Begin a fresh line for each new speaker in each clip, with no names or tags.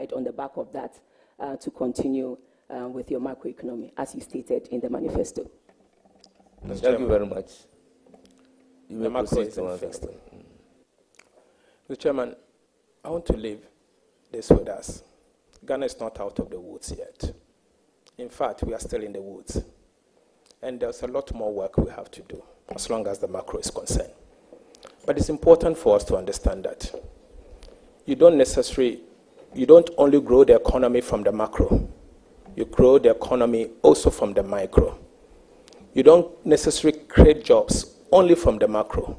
ride on the back of that to continue with your macroeconomy, as you stated in the manifesto.
Thank you very much. You may proceed to
Mr. Chairman, I want to leave this with us. Ghana is not out of the woods yet. In fact, we are still in the woods. And there's a lot more work we have to do, as long as the macro is concerned. But it's important for us to understand that you don't only grow the economy from the macro. You grow the economy also from the micro. You don't necessarily create jobs only from the macro.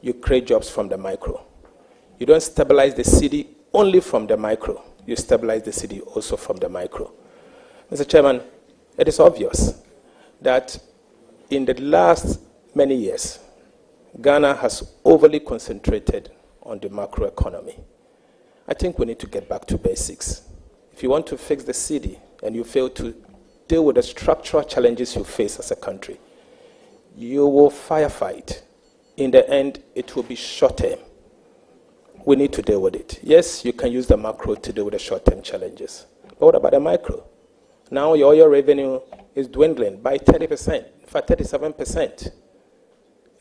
You create jobs from the micro. You don't stabilize the city only from the micro. You stabilize the city also from the micro. Mr. Chairman, it is obvious that in the last many years, Ghana has overly concentrated on the macroeconomy. I think we need to get back to basics. If you want to fix the city and you fail to deal with the structural challenges you face as a country, you will firefight. In the end, it will be short-term. We need to deal with it. Yes, you can use the macro to deal with the short-term challenges. But what about the micro? Now your oil revenue is dwindling by 30%, in fact 37%.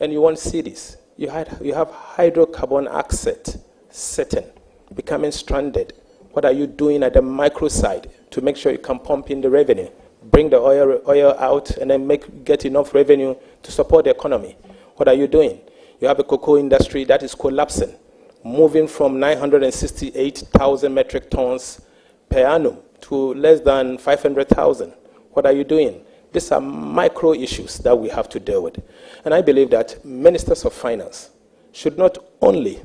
And you want cities. You have hydrocarbon asset sitting, becoming stranded. What are you doing at the micro side to make sure you can pump in the revenue, bring the oil out, and then get enough revenue to support the economy? What are you doing? You have a cocoa industry that is collapsing, moving from 968,000 metric tons per annum to less than 500,000. What are you doing? These are micro issues that we have to deal with. And I believe that ministers of finance should not only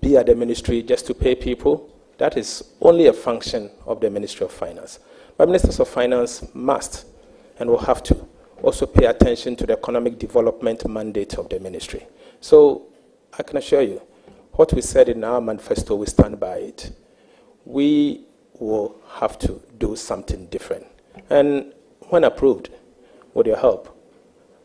be at the ministry just to pay people. That is only a function of the Ministry of Finance. But ministers of finance must and will have to also pay attention to the economic development mandate of the ministry. So I can assure you, what we said in our manifesto, we stand by it. We will have to do something different. And when approved, with your help,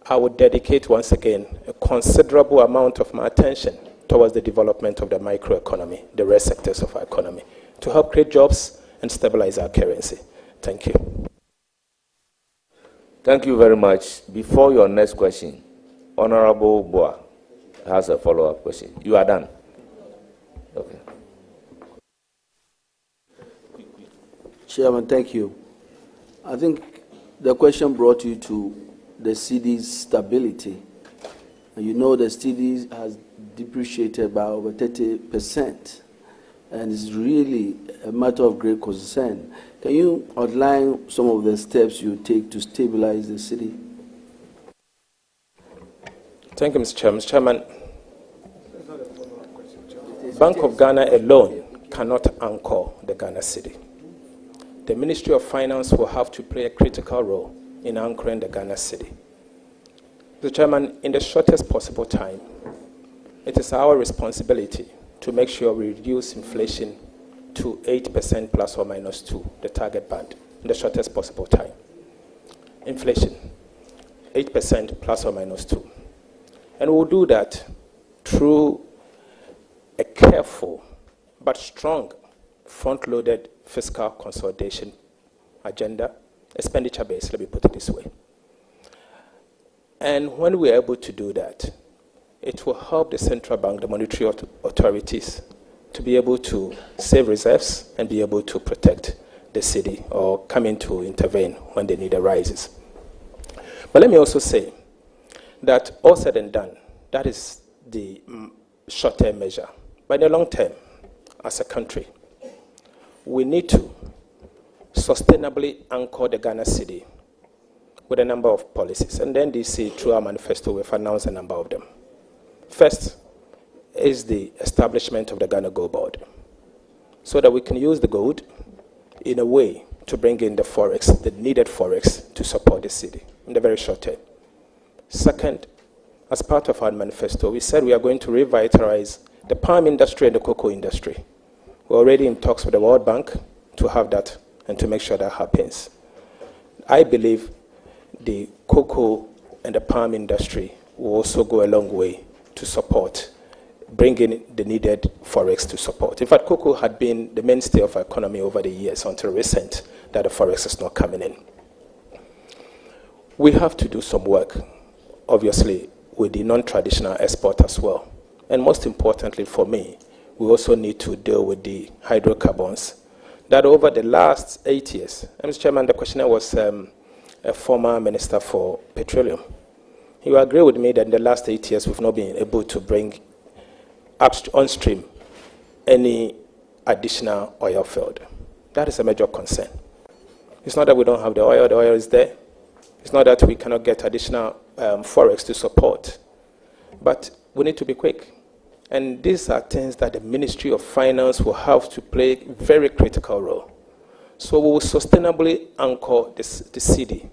I would dedicate once again a considerable amount of my attention towards the development of the microeconomy, the rest sectors of our economy, to help create jobs and stabilize our currency. Thank you.
Thank you very much. Before your next question, Honorable Boa has a follow-up question. You are done. Okay.
Chairman, thank you. I think the question brought you to the Cedi's stability. And you know the Cedi has depreciated by over 30%, and it's really a matter of great concern. Can you outline some of the steps you take to stabilize the Cedi?
Thank you, Mr. Chairman. Mr. Chairman, Bank of Ghana alone cannot anchor the Ghana Cedi. The Ministry of Finance will have to play a critical role in anchoring the Ghana Cedi. Mr. Chairman, in the shortest possible time, it is our responsibility to make sure we reduce inflation to 8% plus or minus 2, the target band, in the shortest possible time. Inflation, 8% plus or minus 2. And we'll do that through a careful but strong front-loaded fiscal consolidation agenda, expenditure-based, let me put it this way. And when we're able to do that, it will help the central bank, the monetary authorities, to be able to save reserves and be able to protect the city or come in to intervene when the need arises. But let me also say that all said and done, that is the short-term measure. But in the long term, as a country, we need to sustainably anchor the Ghana Cedi with a number of policies. And then DC, through our manifesto, we've announced a number of them. First is the establishment of the Ghana Gold Board, so that we can use the gold in a way to bring in the forex, the needed forex to support the city in the very short term. Second, as part of our manifesto, we said we are going to revitalize the palm industry and the cocoa industry. We're already in talks with the World Bank to have that and to make sure that happens. I believe the cocoa and the palm industry will also go a long way to support bring in the needed forex to support. In fact, cocoa had been the mainstay of our economy over the years until recent that the forex is not coming in. We have to do some work, obviously, with the non-traditional export as well. And most importantly for me, we also need to deal with the hydrocarbons that over the last 8 years, Mr. Chairman, the questioner was a former minister for petroleum. You agree with me that in the last 8 years, we've not been able to bring on stream any additional oil field. That is a major concern. It's not that we don't have the oil is there. It's not that we cannot get additional forex to support. But we need to be quick. And these are things that the Ministry of Finance will have to play a very critical role. So we will sustainably anchor the Cedi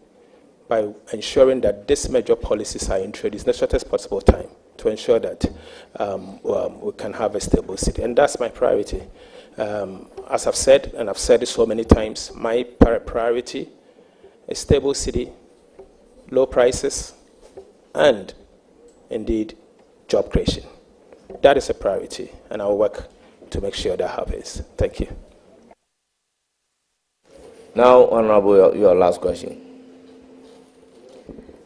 by ensuring that these major policies are introduced in the shortest possible time to ensure that we can have a stable Cedi. And that's my priority. As I've said, and I've said it so many times, my priority is stable Cedi, low prices, and indeed job creation. That is a priority, and I'll work to make sure that happens. Thank you.
Now, Honorable, your last question.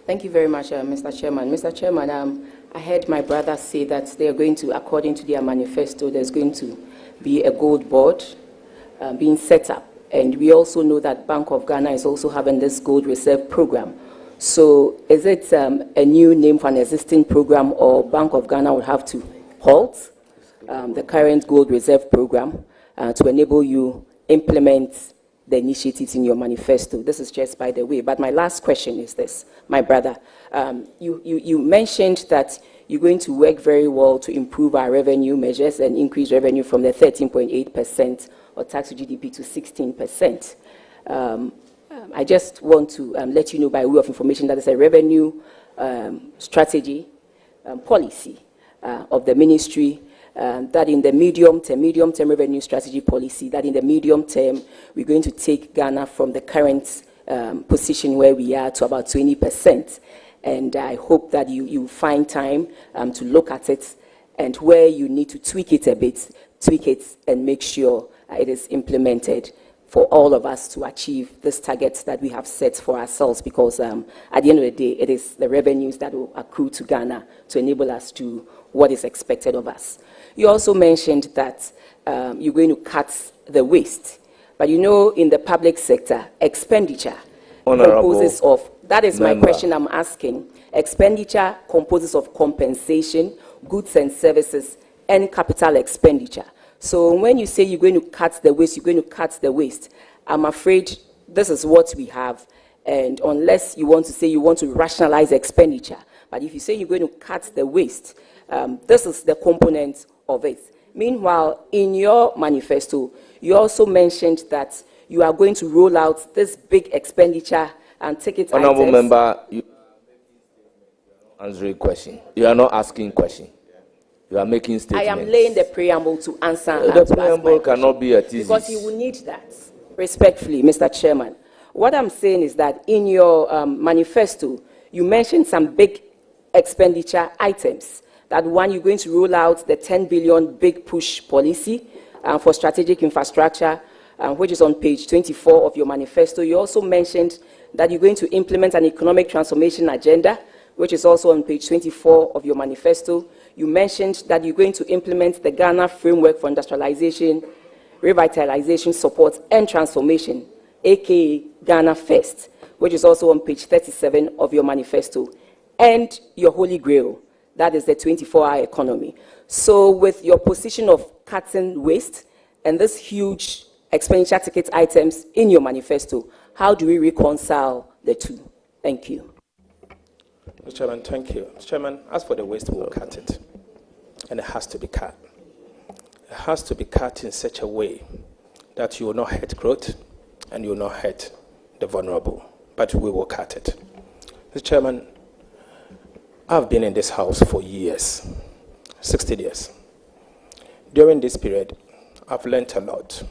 Thank you very much, Mr. Chairman. Mr. Chairman, I heard my brother say that they are going to, according to their manifesto, there's going to be a gold board being set up. And we also know that Bank of Ghana is also having this gold reserve program. So is it a new name for an existing program, or Bank of Ghana will have to halt the current gold reserve program to enable you implement the initiatives in your manifesto? This is just by the way. But my last question is this, my brother. You mentioned that you're going to work very well to improve our revenue measures and increase revenue from the 13.8% of tax to GDP to 16%. I just want to let you know by way of information that is a revenue strategy policy of the ministry, that in the medium term revenue strategy policy, that in the medium term, we're going to take Ghana from the current position where we are to about 20%. And I hope that you find time to look at it, and where you need to tweak it a bit, tweak it and make sure it is implemented for all of us to achieve this target that we have set for ourselves, because at the end of the day, it is the revenues that will accrue to Ghana to enable us to what is expected of us. You also mentioned that you're going to cut the waste. But you know, in the public sector, expenditure composes of, that is my question I'm asking, expenditure composes of compensation, goods and services, and capital expenditure. So when you say you're going to cut the waste, you're going to cut the waste, I'm afraid this is what we have. And unless you want to say you want to rationalize expenditure, but if you say you're going to cut the waste, this is the component of it. Meanwhile, in your manifesto, you also mentioned that you are going to roll out this big expenditure and ticket items.
Honorable member, you are not answering question. You are not asking question. You are making statements.
I am laying the preamble to answer.
The preamble cannot be a thesis.
Because you will need that, respectfully, Mr. Chairman. What I'm saying is that in your manifesto, you mentioned some big expenditure items. That one, you're going to roll out the 10 billion big push policy for strategic infrastructure, which is on page 24 of your manifesto. You also mentioned that you're going to implement an economic transformation agenda, which is also on page 24 of your manifesto. You mentioned that you're going to implement the Ghana Framework for Industrialization, Revitalization, Support, and Transformation, aka Ghana First, which is also on page 37 of your manifesto, and your holy grail, that is the 24-hour economy. So with your position of cutting waste and this huge expenditure ticket items in your manifesto, how do we reconcile the two? Thank you.
Mr. Chairman, thank you. Mr. Chairman, as for the waste, we'll cut it. And it has to be cut. It has to be cut in such a way that you will not hurt growth and you will not hurt the vulnerable. But we will cut it. Mr. Chairman, I've been in this house for years, 16 years. During this period, I've learned a lot.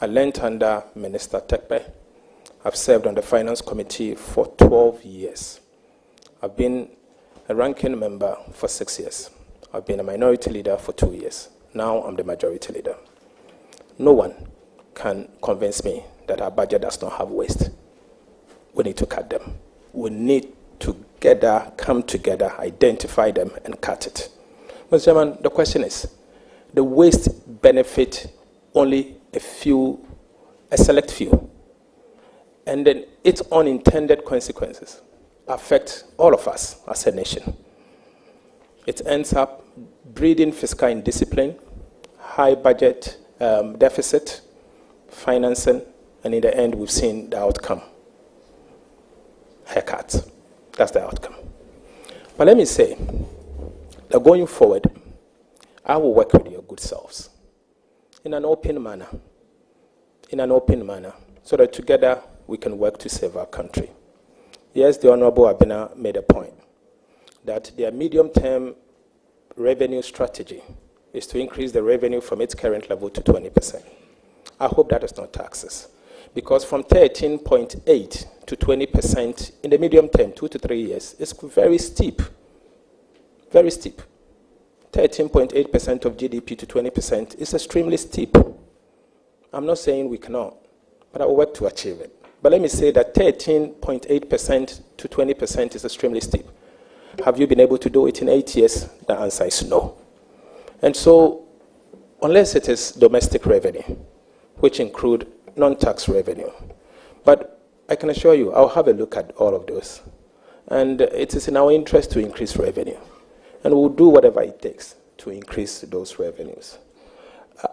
I learned under Minister Tekpe. I've served on the Finance Committee for 12 years. I've been a ranking member for 6 years. I've been a minority leader for 2 years. Now I'm the majority leader. No one can convince me that our budget does not have waste. We need to cut them. We need to come together, identify them, and cut it. Mr. Chairman, the question is, the waste benefit only a select few, and then its unintended consequences affect all of us as a nation. It ends up breeding fiscal indiscipline, high budget deficit, financing, and in the end, we've seen the outcome. Haircuts. That's the outcome. But let me say that going forward, I will work with your good selves in an open manner, so that together we can work to save our country. Yes, the Honorable Abena made a point that their medium-term revenue strategy is to increase the revenue from its current level to 20%. I hope that is not taxes, because from 13.8 to 20% in the medium term, 2 to 3 years, is very steep. Very steep. 13.8% of GDP to 20% is extremely steep. I'm not saying we cannot, but I will work to achieve it. But let me say that 13.8% to 20% is extremely steep. Have you been able to do it in 8 years? The answer is no. And so, unless it is domestic revenue, which include non-tax revenue, but I can assure you, I'll have a look at all of those. And it is in our interest to increase revenue. And we'll do whatever it takes to increase those revenues.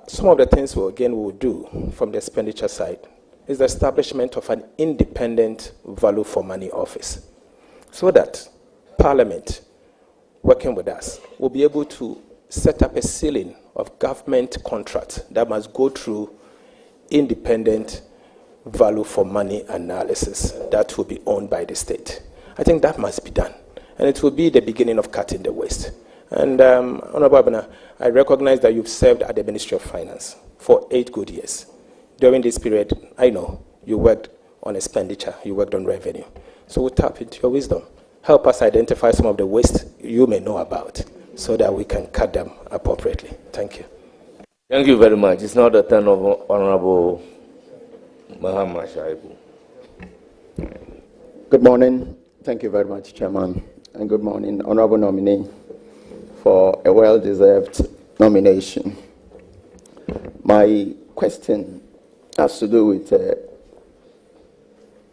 Some of the things we'll do from the expenditure side is the establishment of an independent value for money office, so that Parliament, working with us, will be able to set up a ceiling of government contracts that must go through independent value for money analysis that will be owned by the state. I think that must be done. And it will be the beginning of cutting the waste. And Honorable Abena, I recognize that you've served at the Ministry of Finance for 8 good years. During this period, I know you worked on expenditure, you worked on revenue. So we'll tap into your wisdom. Help us identify some of the waste you may know about so that we can cut them appropriately. Thank you.
Thank you very much. It's now the turn of Honorable Mahama Shaibu.
Good morning. Thank you very much, Chairman. And good morning, Honorable Nominee, for a well-deserved nomination. My question has to do with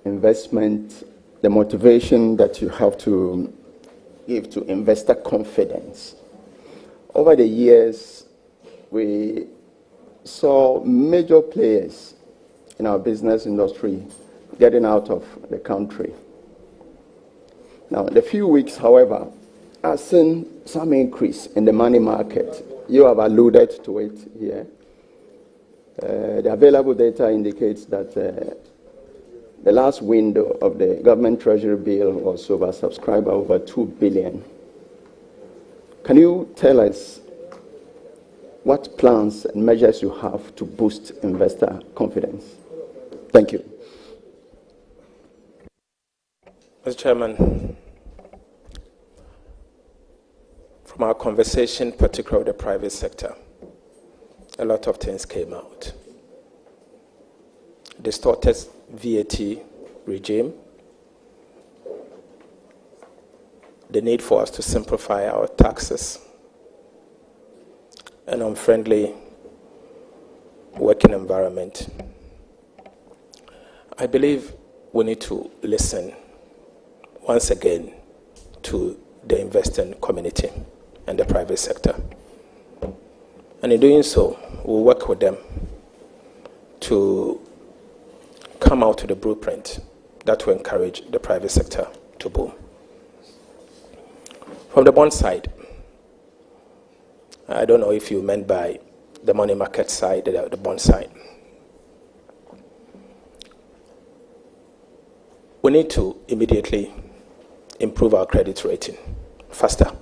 investment, the motivation that you have to give to investor confidence. Over the years, we saw major players in our business industry getting out of the country. Now, in a few weeks, however, I've seen some increase in the money market. You have alluded to it here. The available data indicates that the last window of the government treasury bill was oversubscribed by over 2 billion. Can you tell us what plans and measures you have to boost investor confidence? Thank you.
Mr. Chairman, from our conversation, particularly with the private sector, a lot of things came out. Distorted VAT regime, the need for us to simplify our taxes, an unfriendly working environment. I believe we need to listen once again to the investing community and the private sector. And in doing so, we'll work with them to come out to the blueprint that will encourage the private sector to boom. From the bond side, I don't know if you meant by the money market side or the bond side. We need to immediately improve our credit rating faster.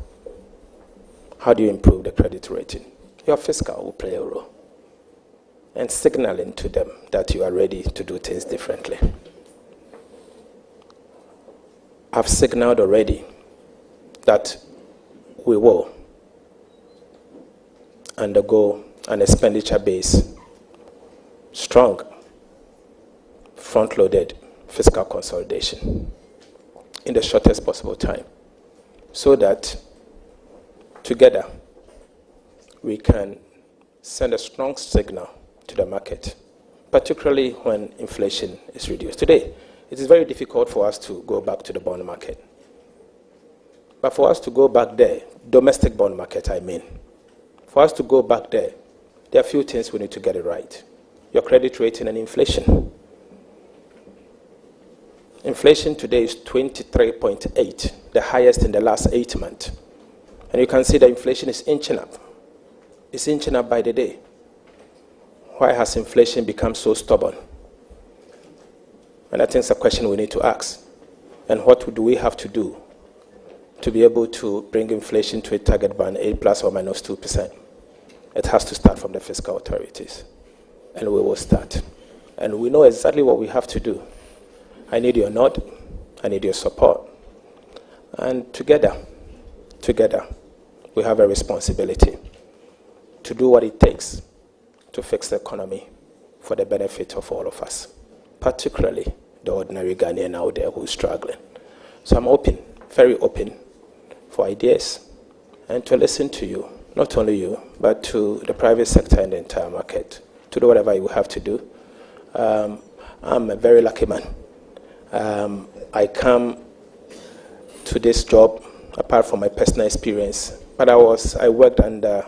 How do you improve the credit rating? Your fiscal will play a role, and signaling to them that you are ready to do things differently. I've signaled already that we will undergo an expenditure-based, strong, front-loaded fiscal consolidation in the shortest possible time, so that together we can send a strong signal to the market, particularly when inflation is reduced. Today, it is very difficult for us to go back to the bond market. But for us to go back there, domestic bond market, I mean, for us to go back there, there are a few things we need to get it right. Your credit rating and inflation. Inflation today is 23.8, the highest in the last 8 months. And you can see that inflation is inching up. It's inching up by the day. Why has inflation become so stubborn? And I think it's a question we need to ask. And what do we have to do to be able to bring inflation to a target band, A plus or minus 2%? It has to start from the fiscal authorities. And we will start. And we know exactly what we have to do. I need your nod. I need your support. And together, we have a responsibility to do what it takes to fix the economy for the benefit of all of us, particularly the ordinary Ghanaian out there who's struggling. So I'm open, very open, for ideas and to listen to you, not only you, but to the private sector and the entire market, to do whatever you have to do. I'm a very lucky man. I come to this job, apart from my personal experience, but I worked under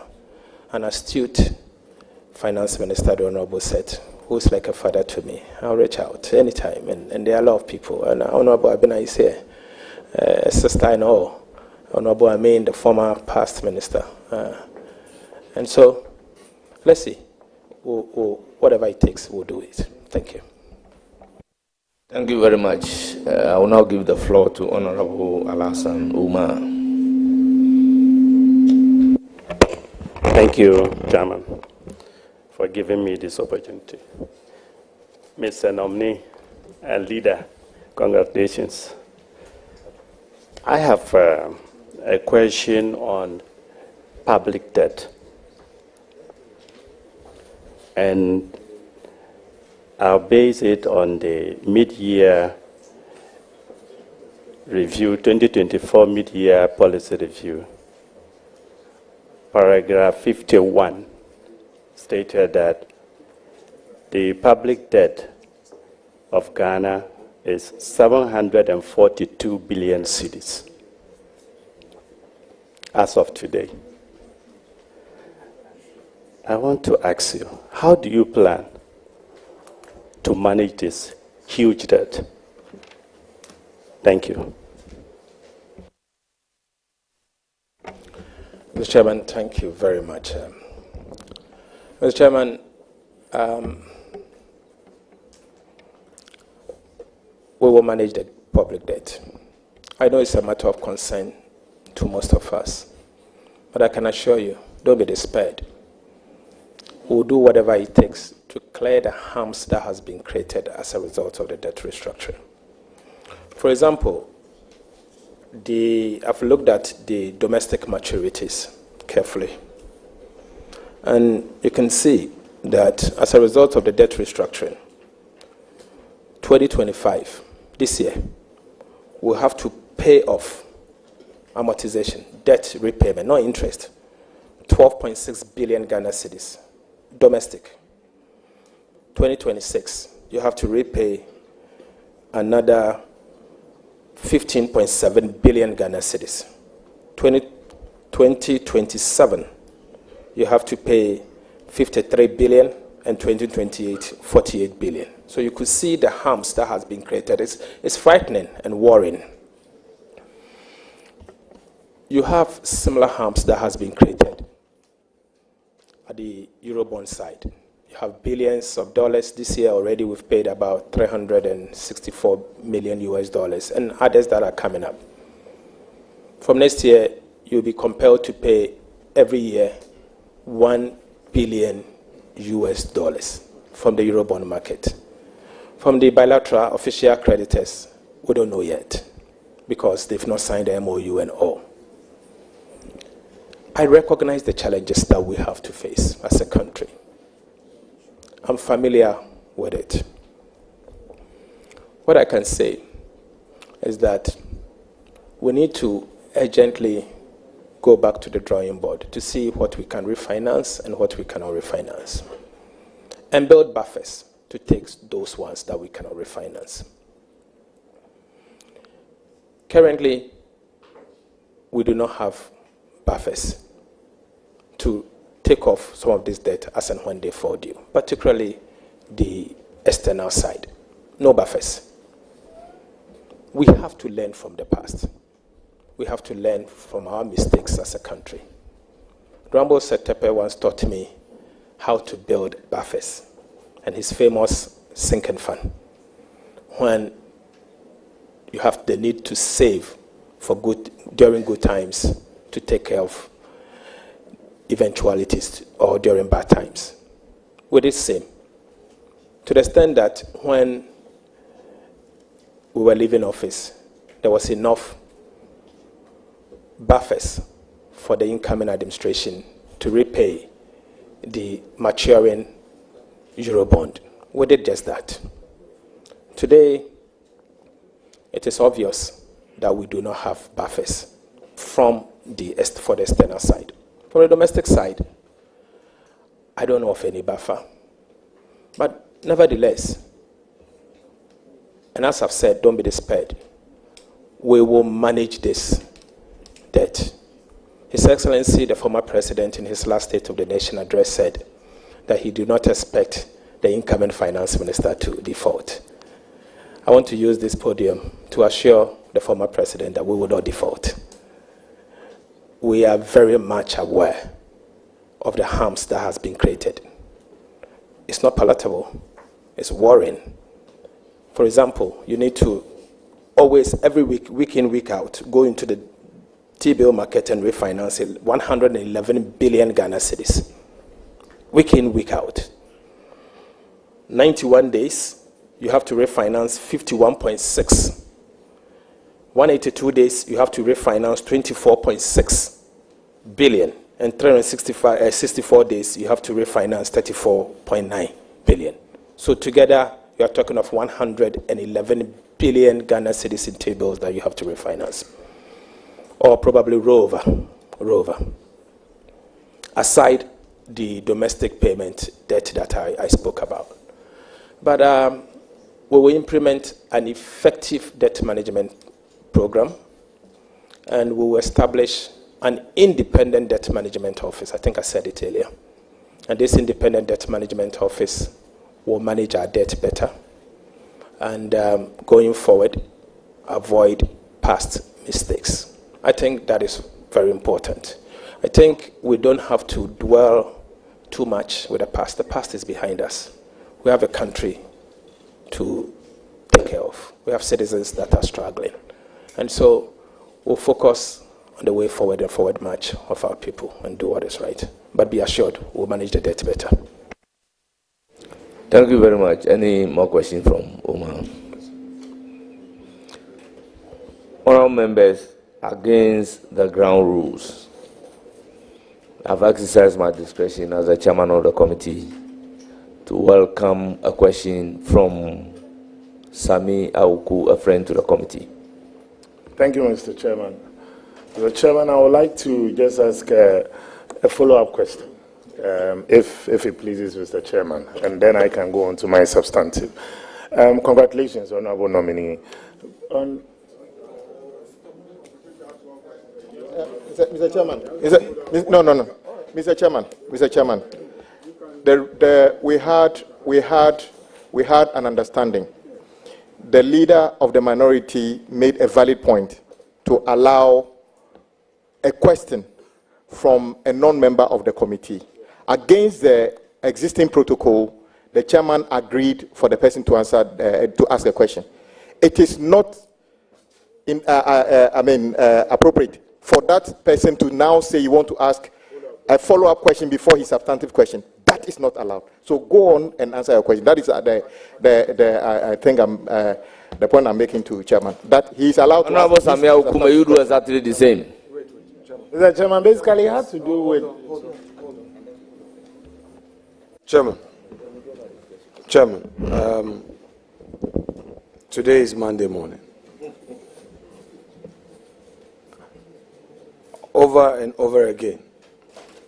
an astute finance minister, the Honorable Cedi, who's like a father to me. I'll reach out anytime, and there are a lot of people. And Honorable Abena is here, a sister I know, Honorable Amin, the former past minister. And so, let's see, whatever it takes, we'll do it. Thank you.
Thank you very much. I will now give the floor to Honorable Alassane Umar.
Thank you, Chairman, for giving me this opportunity. Mr. Nominee and Leader, congratulations. I have a question on public debt. And I'll base it on the mid-year review, 2024 mid-year policy review. Paragraph 51 stated that the public debt of Ghana is 742 billion cedis as of today. I want to ask you, how do you plan to manage this huge debt? Thank you.
Mr. Chairman, thank you very much. Mr. Chairman, we will manage the public debt. I know it's a matter of concern to most of us, but I can assure you, don't be despaired. We'll do whatever it takes to clear the harms that has been created as a result of the debt restructuring. For example, I've looked at the domestic maturities carefully, and you can see that as a result of the debt restructuring, 2025, this year, we'll have to pay off amortization, debt repayment, not interest, 12.6 billion Ghana cedis, domestic. 2026, you have to repay another 15.7 billion Ghana cedis. 2027, you have to pay 53 billion, and 2028, 48 billion. So you could see the harms that has been created. It's frightening and worrying. You have similar harms that has been created at the Eurobond side. You have billions of dollars. This year already we've paid about 364 million US dollars, and others that are coming up. From next year, you'll be compelled to pay every year 1 billion US dollars from the Eurobond market. From the bilateral official creditors, we don't know yet, because they've not signed the MOU and all. I recognize the challenges that we have to face as a country. I'm familiar with it. What I can say is that we need to urgently go back to the drawing board to see what we can refinance and what we cannot refinance, and build buffers to take those ones that we cannot refinance. Currently, we do not have buffers to take off some of this debt as and when they fall due, particularly the external side. No buffers. We have to learn from the past. We have to learn from our mistakes as a country. Rambo Setepe once taught me how to build buffers, and his famous sinking fund, when you have the need to save for during good times to take care of eventualities or during bad times. We did the same, to the extent that when we were leaving office, there was enough buffers for the incoming administration to repay the maturing Eurobond. We did just that. Today, it is obvious that we do not have buffers for the external side. For the domestic side, I don't know of any buffer. But nevertheless, and as I've said, don't be despaired, we will manage this debt. His Excellency, the former president, in his last State of the Nation address said that he did not expect the incoming finance minister to default. I want to use this podium to assure the former president that we will not default. We are very much aware of the harms that has been created. It's not palatable. It's worrying. For example, you need to always, every week, week in, week out, go into the T-bill market and refinance 111 billion Ghana cedis. Week in, week out. 91 days, you have to refinance 51.6. 182 days, you have to refinance 24.6 billion. And 364 days, you have to refinance 34.9 billion. So together, you are talking of 111 billion Ghana cedis in T-bills that you have to refinance. Or probably roll over. Aside the domestic payment debt that I spoke about. But we will implement an effective debt management program, and we will establish an independent debt management office. I think I said it earlier. And this independent debt management office will manage our debt better, and going forward, avoid past mistakes. I think that is very important. I think we don't have to dwell too much with the past. The past is behind us. We have a country to take care of. We have citizens that are struggling. And so we'll focus on the way forward and forward march of our people and do what is right. But be assured, we'll manage the debt better.
Thank you very much. Any more questions from Omar? Honourable members, against the ground rules, I've exercised my discretion as the chairman of the committee to welcome a question from Sami Auku, a friend to the committee.
Thank you, Mr. Chairman. Mr. Chairman, I would like to just ask a follow-up question, if it pleases Mr. Chairman, and then I can go on to my substantive. Congratulations, Honourable Nominee.
Mr. Chairman, no. Mr. Chairman, we had an understanding. The leader of the minority made a valid point to allow a question from a non-member of the committee. Against the existing protocol, the chairman agreed for the person to answer, to ask a question. It is not appropriate for that person to now say you want to ask a follow-up question before his substantive question. That is not allowed. So go on and answer your question. That is I think the point I'm making to Chairman. That he is allowed to.
Honourable Samia Ukuma, you do exactly the same.
Mr. Chairman, basically it has to do with...
Chairman, today is Monday morning. Over and over again,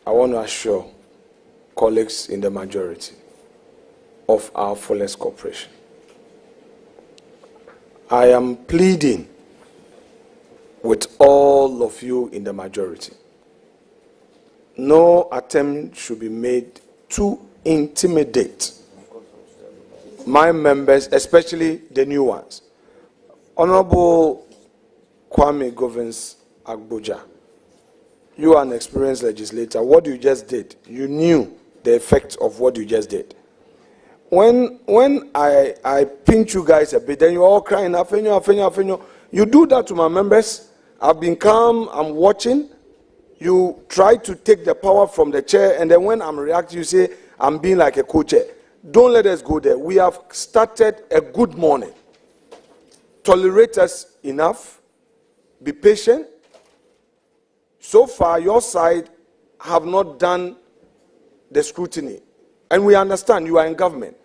I want to assure colleagues in the majority of our fullest cooperation. I am pleading with all of you in the majority. No attempt should be made to intimidate my members, especially the new ones. Honorable Kwame Govins Agboja, you are an experienced legislator. What you just did, you knew the effect of what you just did. When I pinch you guys a bit, then you're all crying, Afenyo. You do that to my members. I've been calm, I'm watching. You try to take the power from the chair, and then when I'm reacting, you say, I'm being like a co-chair. Don't let us go there. We have started a good morning. Tolerate us enough. Be patient. So far, your side have not done the scrutiny. And we understand you are in government.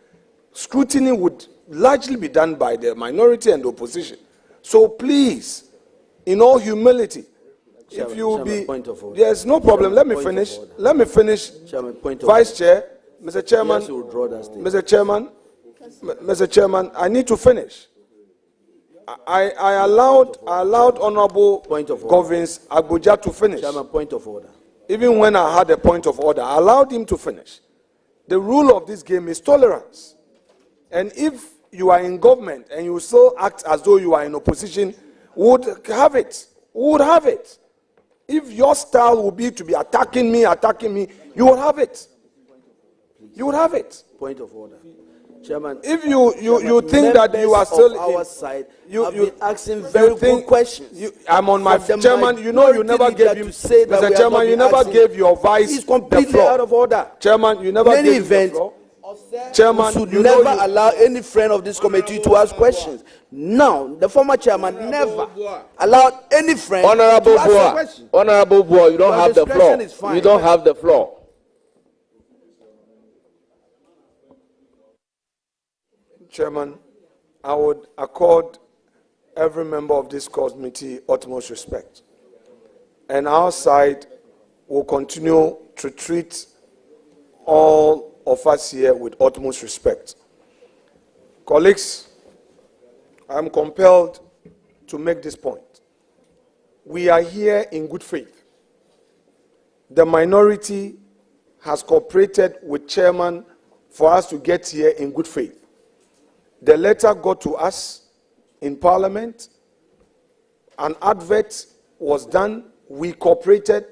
Scrutiny would largely be done by the minority and the opposition. So please, in all humility, if you be... Yes, no problem. Let me finish. Let me finish. Vice Chair, Mr. Chairman, Mr. Chairman, I need to finish. I allowed Honorable Govins Agboja to finish.
Chairman, point of order.
Even when I had a point of order, I allowed him to finish. The rule of this game is tolerance. And if you are in government and you still act as though you are in opposition, would have it. Would have it. If your style would be to be attacking me, you would have it. You would have it.
Point of order. Chairman,
if you think that you are still
our side, you've been asking very good questions.
I'm on my Chairman. You know you never gave him. Mr. Chairman, you never gave your vice.
He's completely out of order.
Chairman, you never gave the floor. Chairman,
should never allow any friend of this committee to ask questions. Now, the former chairman never allowed any friend to ask a question.
Honorable Boy, you don't have the floor. You don't have the floor.
Chairman, I would accord every member of this committee utmost respect. And our side will continue to treat all of us here with utmost respect. Colleagues, I am compelled to make this point. We are here in good faith. The minority has cooperated with Chairman for us to get here in good faith. The letter got to us in Parliament. An advert was done. We cooperated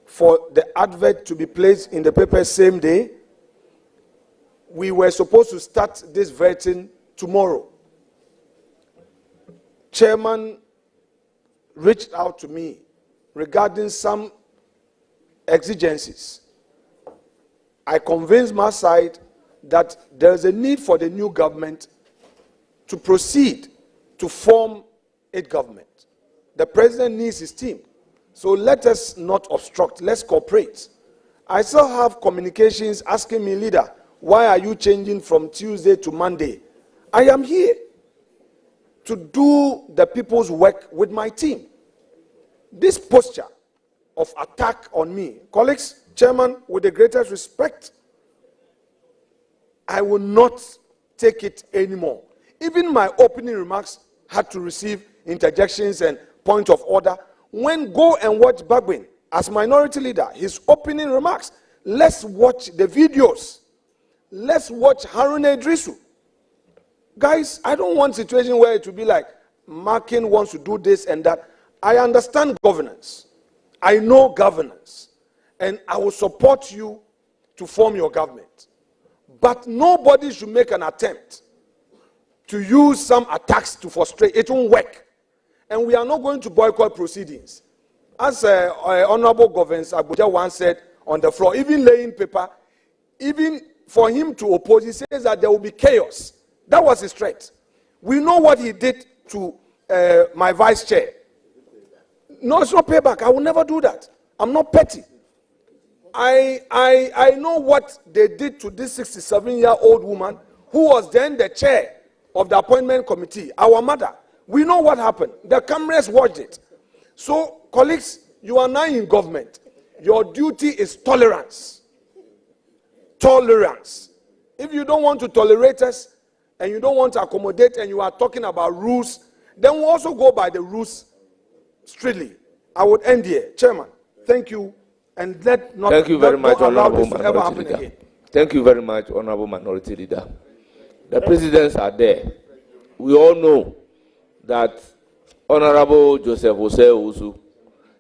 for the advert to be placed in the paper same day. We were supposed to start this vetting tomorrow. Chairman reached out to me regarding some exigencies. I convinced my side that there is a need for the new government to proceed to form a government. The president needs his team. So let us not obstruct. Let's cooperate. I still have communications asking me, leader, why are you changing from Tuesday to Monday? I am here to do the people's work with my team. This posture of attack on me, colleagues, Chairman, with the greatest respect, I will not take it anymore. Even my opening remarks had to receive interjections and point of order. When go and watch Bagwin as minority leader, his opening remarks, let's watch the videos. Let's watch Haruna Idrisu. Guys, I don't want a situation where it will be like Markin wants to do this and that. I understand governance. I know governance. And I will support you to form your government. But nobody should make an attempt to use some attacks to frustrate. It won't work. And we are not going to boycott proceedings. As Honorable Govins Agboja once said on the floor, even laying paper, even for him to oppose, he says that there will be chaos. That was his threat. We know what he did to my vice chair. No, it's not payback. I will never do that. I'm not petty. I know what they did to this 67-year-old woman who was then the chair of the appointment committee, our mother. We know what happened. The cameras watched it. So, colleagues, you are now in government. Your duty is tolerance. Tolerance. If you don't want to tolerate us, and you don't want to accommodate, and you are talking about rules, then we'll also go by the rules strictly. I would end here. Chairman, thank you. And let not,
thank you very much, Honorable
Minority
Leader.
Again.
Thank you very much, Honorable Minority Leader. The presidents are there. We all know that Honorable Joseph Osei Owusu,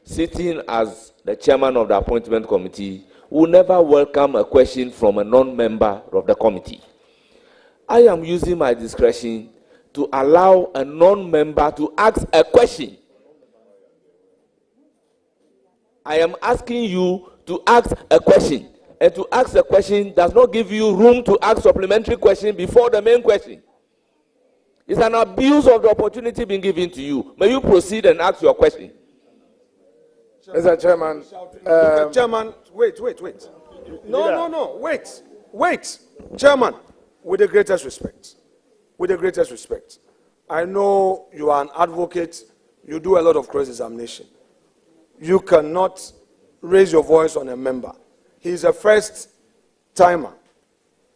sitting as the chairman of the appointment committee, will never welcome a question from a non-member of the committee. I am using my discretion to allow a non-member to ask a question. I am asking you to ask a question. And to ask a question does not give you room to ask supplementary question before the main question. It's an abuse of the opportunity being given to you. May you proceed and ask your question.
Mr. Chairman.
Mr. Chairman, wait. No, wait. Chairman, with the greatest respect, I know you are an advocate, you do a lot of cross-examination. You cannot raise your voice on a member. He's a first timer.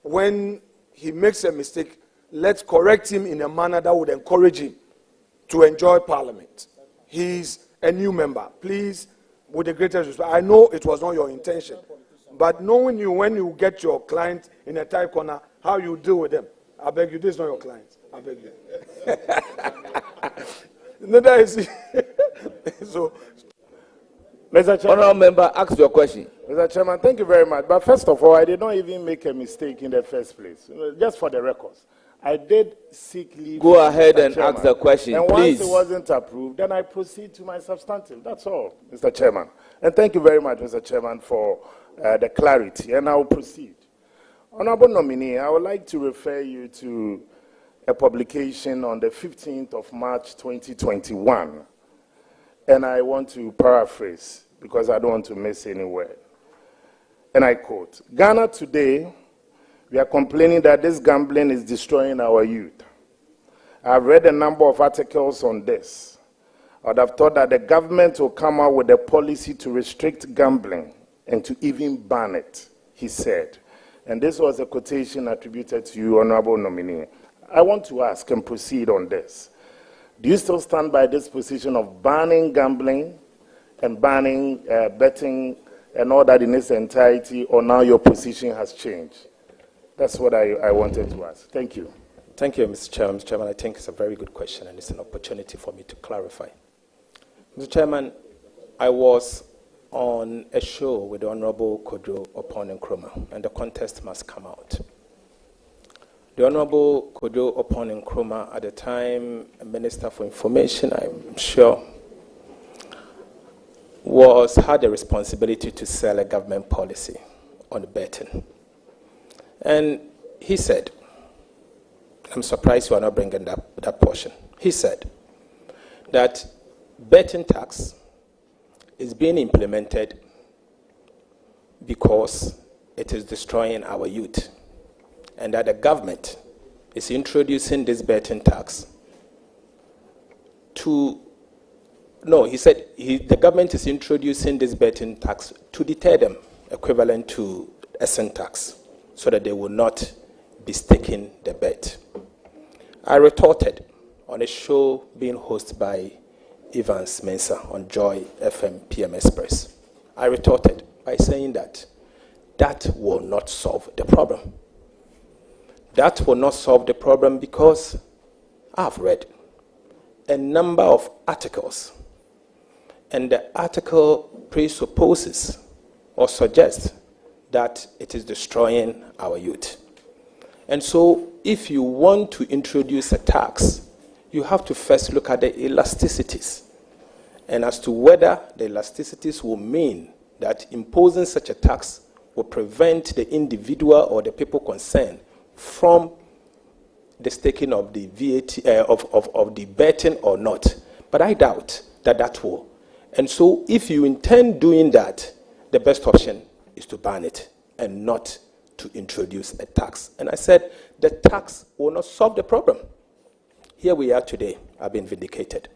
When he makes a mistake, let's correct him in a manner that would encourage him to enjoy Parliament. He's a new member. Please, with the greatest respect, I know it was not your intention, but knowing you when you get your client in a tight corner, how you deal with them, I beg you, this is not your client. I beg you. No, that is so.
Mr. Chairman,
Honourable member, ask your question.
Mr. Chairman, thank you very much. But first of all, I did not even make a mistake in the first place. Just for the records, I did seek leave.
Go ahead and ask the question,
and
please.
Once it wasn't approved, then I proceed to my substantive. That's all, Mr. Chairman. And thank you very much, Mr. Chairman, for the clarity. And I will proceed. Honourable nominee, I would like to refer you to a publication on the 15th of March 2021. And I want to paraphrase because I don't want to miss any word. And I quote, Ghana today, we are complaining that this gambling is destroying our youth. I've read a number of articles on this. I would have thought that the government will come out with a policy to restrict gambling and to even ban it, he said. And this was a quotation attributed to you, Honourable nominee. I want to ask and proceed on this. Do you still stand by this position of banning gambling and banning betting and all that in its entirety, or now your position has changed? That's what I wanted to ask. Thank you.
Thank you, Mr. Chairman. Mr. Chairman, I think it's a very good question, and it's an opportunity for me to clarify. Mr. Chairman, I was on a show with the Honourable Kojo Opon Nkrumah, and the contest must come out. The Honourable Kojo Opon Nkrumah, at the time Minister for Information, I'm sure, had the responsibility to sell a government policy on betting. And he said, I'm surprised you are not bringing that portion. He said that betting tax is being implemented because it is destroying our youth, and that the government is introducing this betting tax the government is introducing this betting tax to deter them, equivalent to a sin tax, so that they will not be staking the bet. I retorted on a show being hosted by Evans Mensah on Joy FM PM Express. I retorted by saying that will not solve the problem. That will not solve the problem because I've read a number of articles, and the article presupposes or suggests that it is destroying our youth. And so if you want to introduce a tax, you have to first look at the elasticities, and as to whether the elasticities will mean that imposing such a tax will prevent the individual or the people concerned from the staking of the VAT of the betting or not. But I doubt that will And so if you intend doing that, the best option is to ban it and not to introduce a tax. And I said the tax will not solve the problem. Here we are today. I've been vindicated.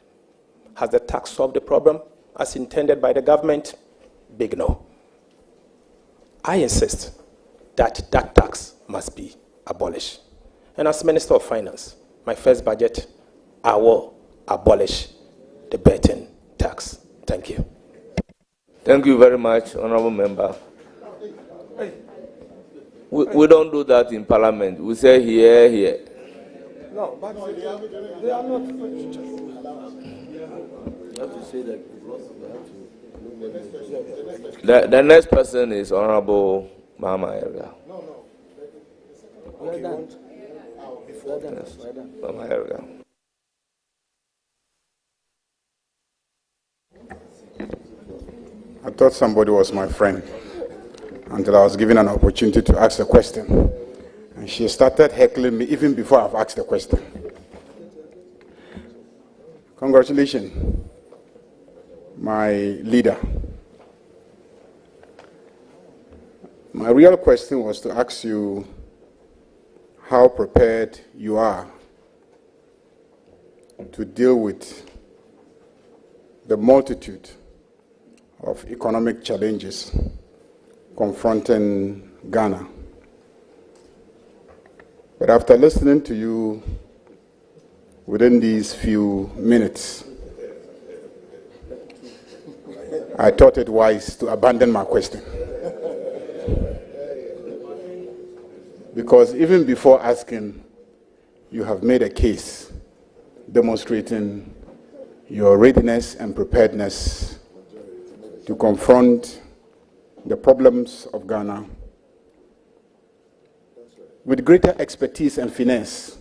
Has the tax solved the problem as intended by the government? Big no. I insist that that tax must be abolished. And as Minister of Finance, my first budget, I will abolish the betting tax. Thank you.
Thank you very much, Honourable Member. We don't do that in Parliament. We say here, here.
No, but they are not.
You have to say that.
The next person is Honourable Mama Erga.
Well done.
Yes. Mama Erga.
I thought somebody was my friend until I was given an opportunity to ask a question. And she started heckling me even before I've asked the question. Congratulations, my leader. My real question was to ask you how prepared you are to deal with the multitude of economic challenges confronting Ghana. But after listening to you within these few minutes, I thought it wise to abandon my question. Because even before asking, you have made a case demonstrating your readiness and preparedness to confront the problems of Ghana with greater expertise and finesse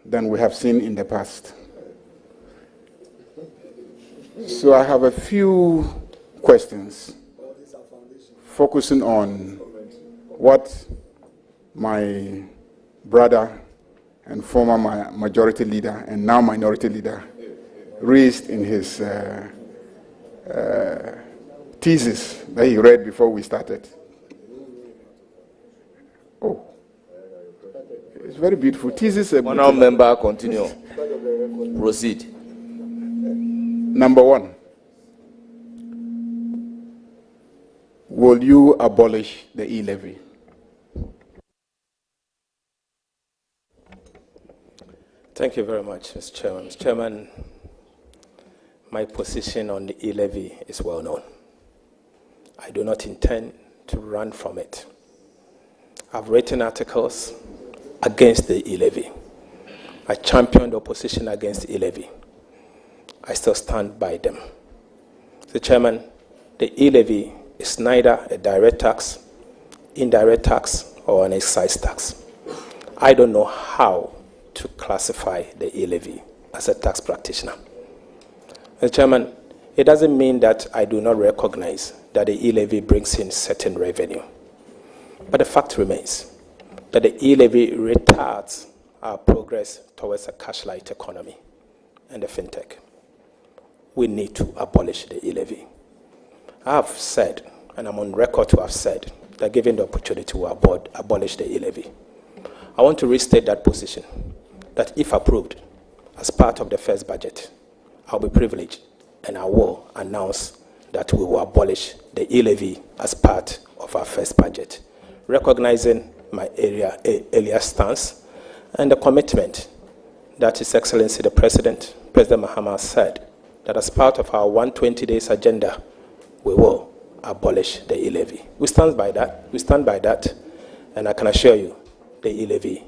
than we have seen in the past. So I have a few questions focusing on what my brother and former majority leader and now minority leader raised in his thesis that he read before we started. Oh, it's very beautiful. Thesis.
Honourable Member, continue. Proceed.
Number one, will you abolish the E-levy?
Thank you very much, Mr. Chairman. Mr. Chairman, my position on the E-levy is well known. I do not intend to run from it. I've written articles against the E-levy. I championed opposition against E-levy. I still stand by them. Mr. Chairman, the E-levy is neither a direct tax, indirect tax, or an excise tax. I don't know how to classify the E-levy as a tax practitioner. Mr. Chairman, it doesn't mean that I do not recognize that the E-levy brings in certain revenue. But the fact remains that the E-levy retards our progress towards a cash-light economy and the fintech. We need to abolish the E-levy. I have said, and I'm on record to have said, that given the opportunity to abolish the E-levy. I want to restate that position, that if approved as part of the first budget, I'll be privileged and I will announce that we will abolish the E-levy as part of our first budget, recognizing my earlier stance and the commitment that His Excellency the President Mahama said that as part of our 120 days agenda, we will abolish the E-levy. We stand by that, and I can assure you the E-levy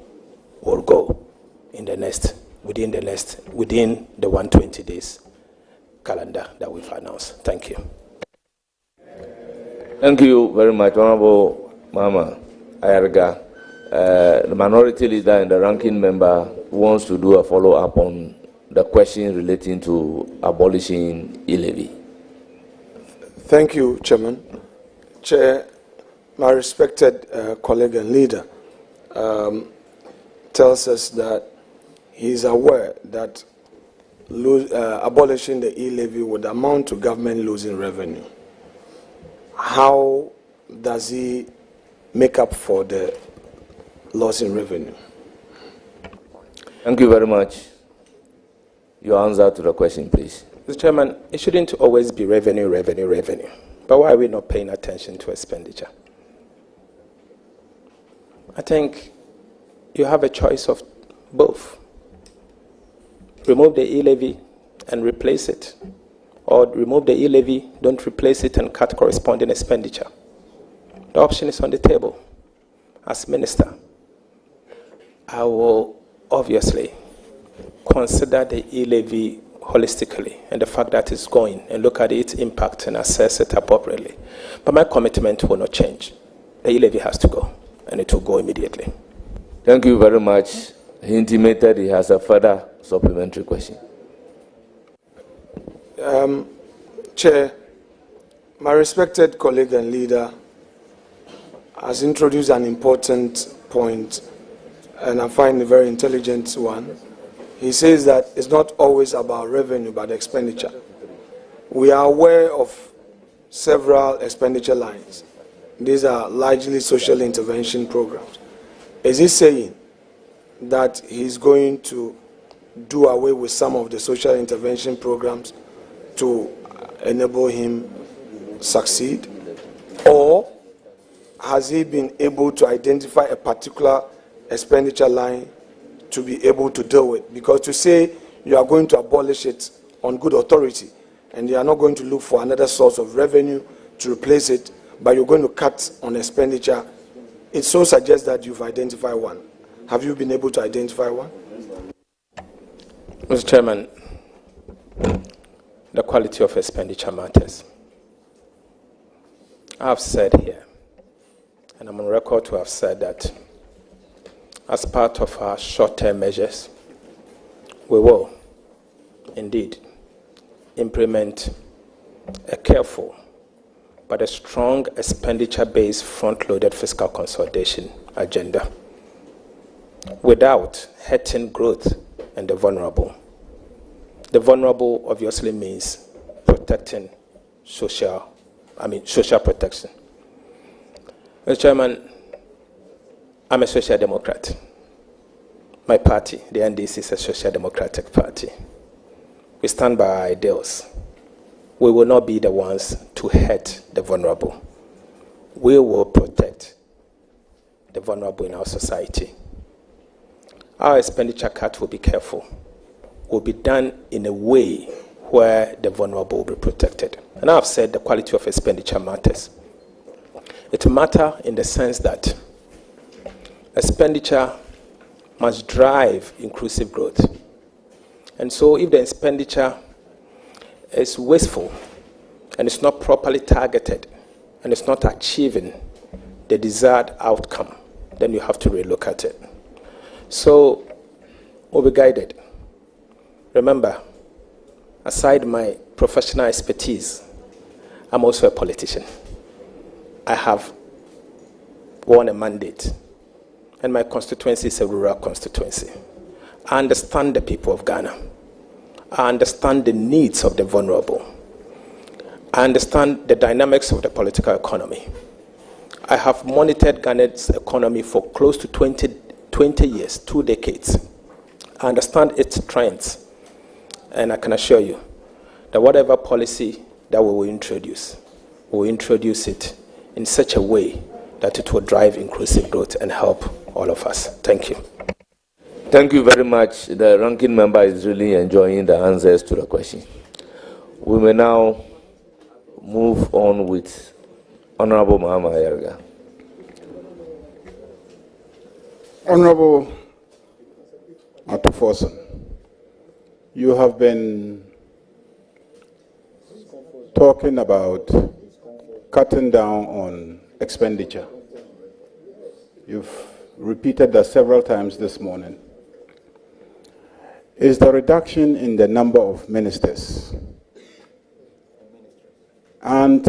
will go within the 120 days calendar that we've announced. Thank you.
Thank you very much, Honourable Mama Ayarga. The minority leader and the ranking member wants to do a follow-up on the question relating to abolishing E-levy.
Thank you, Chairman. Chair, my respected colleague and leader tells us that he is aware that abolishing the E-levy would amount to government losing revenue, how does he make up for the loss in revenue?
Thank you very much. Your answer to the question, please.
Mr. Chairman, it shouldn't always be revenue, revenue, revenue. But why are we not paying attention to expenditure? I think you have a choice of both. Remove the E-levy and replace it. Or remove the E-levy, don't replace it, and cut corresponding expenditure. The option is on the table. As minister, I will obviously consider the E-levy holistically and the fact that it's going, and look at its impact and assess it appropriately. But my commitment will not change. The E-levy has to go, and it will go immediately.
Thank you very much. He intimated he has a further supplementary question.
Chair, my respected colleague and leader has introduced an important point, and I find a very intelligent one. He says that it's not always about revenue, but expenditure. We are aware of several expenditure lines. These are largely social intervention programs. Is he saying that he's going to do away with some of the social intervention programs to enable him succeed? Or has he been able to identify a particular expenditure line to be able to deal with? Because to say you are going to abolish it on good authority and you are not going to look for another source of revenue to replace it, but you're going to cut on expenditure, it so suggests that you've identified one. Have you been able to identify one?
Mr. Chairman, the quality of expenditure matters. I have said here, and I'm on record to have said that as part of our short-term measures, we will indeed implement a careful but a strong expenditure-based front-loaded fiscal consolidation agenda without hurting growth and the vulnerable. The vulnerable obviously means protecting social protection. Mr. Chairman, I'm a social democrat. My party, the NDC, is a social democratic party. We stand by our ideals. We will not be the ones to hurt the vulnerable. We will protect the vulnerable in our society. Our expenditure cut will be careful, will be done in a way where the vulnerable will be protected. And I've said the quality of expenditure matters. It matters in the sense that expenditure must drive inclusive growth. And so if the expenditure is wasteful and it's not properly targeted and it's not achieving the desired outcome, then you have to relook at it. So we'll be guided. Remember, aside my professional expertise, I'm also a politician. I have won a mandate, and my constituency is a rural constituency. I understand the people of Ghana. I understand the needs of the vulnerable. I understand the dynamics of the political economy. I have monitored Ghana's economy for close to 20 years, 2 decades. I understand its trends, and I can assure you that whatever policy that we will introduce it in such a way that it will drive inclusive growth and help all of us. Thank you.
Thank you very much. The ranking member is really enjoying the answers to the question. We may now move on with Honorable Mahama Yarga.
Honorable Atufosun, you have been talking about cutting down on expenditure. You've repeated that several times this morning. Is the reduction in the number of ministers and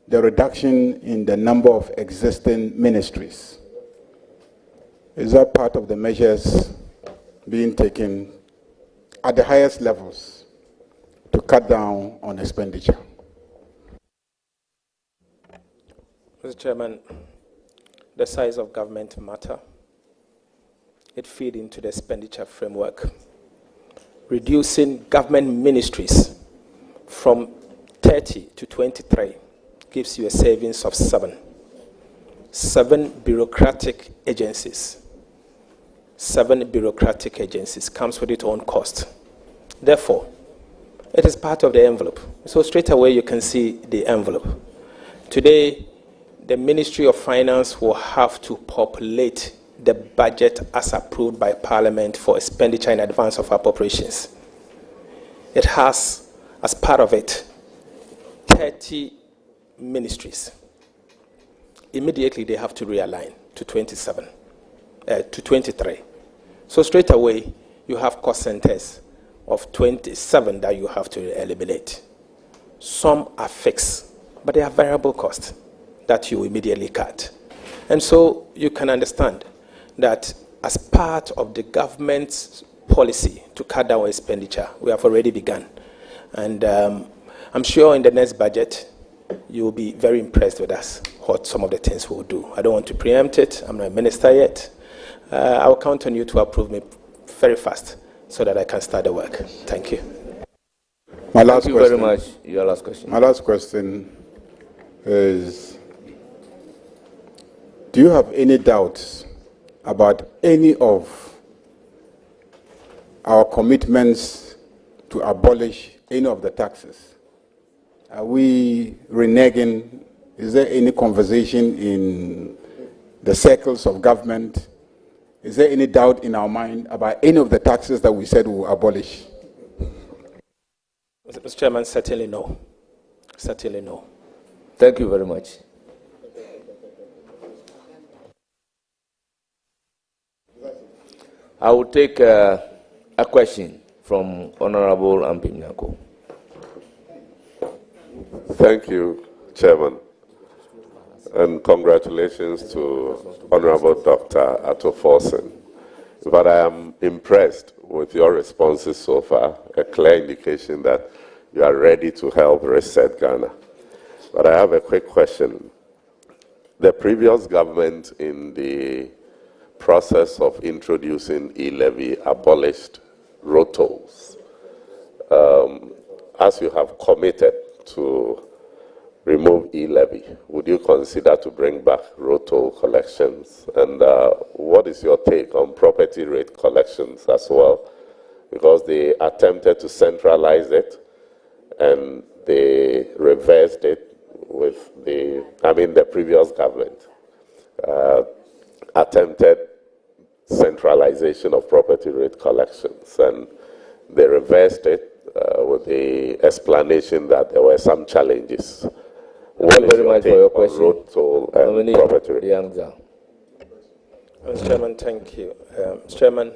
the reduction in the number of existing ministries, is that part of the measures being taken at the highest levels to cut down on expenditure?
Mr. Chairman, the size of government matter. It feeds into the expenditure framework. Reducing government ministries from 30 to 23 gives you a savings of 7. 7 bureaucratic agencies. 7 bureaucratic agencies comes with its own cost. Therefore, it is part of the envelope. So straight away you can see the envelope. Today, the Ministry of Finance will have to populate the budget as approved by Parliament for expenditure in advance of appropriations. It has, as part of it, 30 ministries. Immediately they have to realign to 23. So straight away, you have cost centers of 27 that you have to eliminate. Some are fixed, but they are variable costs that you immediately cut. And so you can understand that as part of the government's policy to cut down expenditure, we have already begun. And I'm sure in the next budget, you will be very impressed with us, what some of the things we'll do. I don't want to preempt it. I'm not a minister yet. I will count on you to approve me very fast so that I can start the work. Thank you.
Thank you very much. Your last question.
My last question is, do you have any doubts about any of our commitments to abolish any of the taxes? Are we reneging? Is there any conversation in the circles of government? Is there any doubt in our mind about any of the taxes that we said we will abolish?
Mr. Chairman, certainly no. Certainly no.
Thank you very much. I will take a question from Honorable Ampimnyako.
Thank you, Chairman, and congratulations to Honorable Dr. Ato Forsen. But I am impressed with your responses so far, a clear indication that you are ready to help reset Ghana. But I have a quick question. The previous government, in the process of introducing E-levy, abolished road tolls. As you have committed to remove E-levy, would you consider to bring back road toll collections? And what is your take on property rate collections as well? Because they attempted to centralize it and they reversed it with the previous government attempted centralization of property rate collections, and they reversed it with the explanation that there were some challenges.
Thank you very much for your question.
Road toll and property rate?
Mr. Chairman, thank you. Mr. Chairman,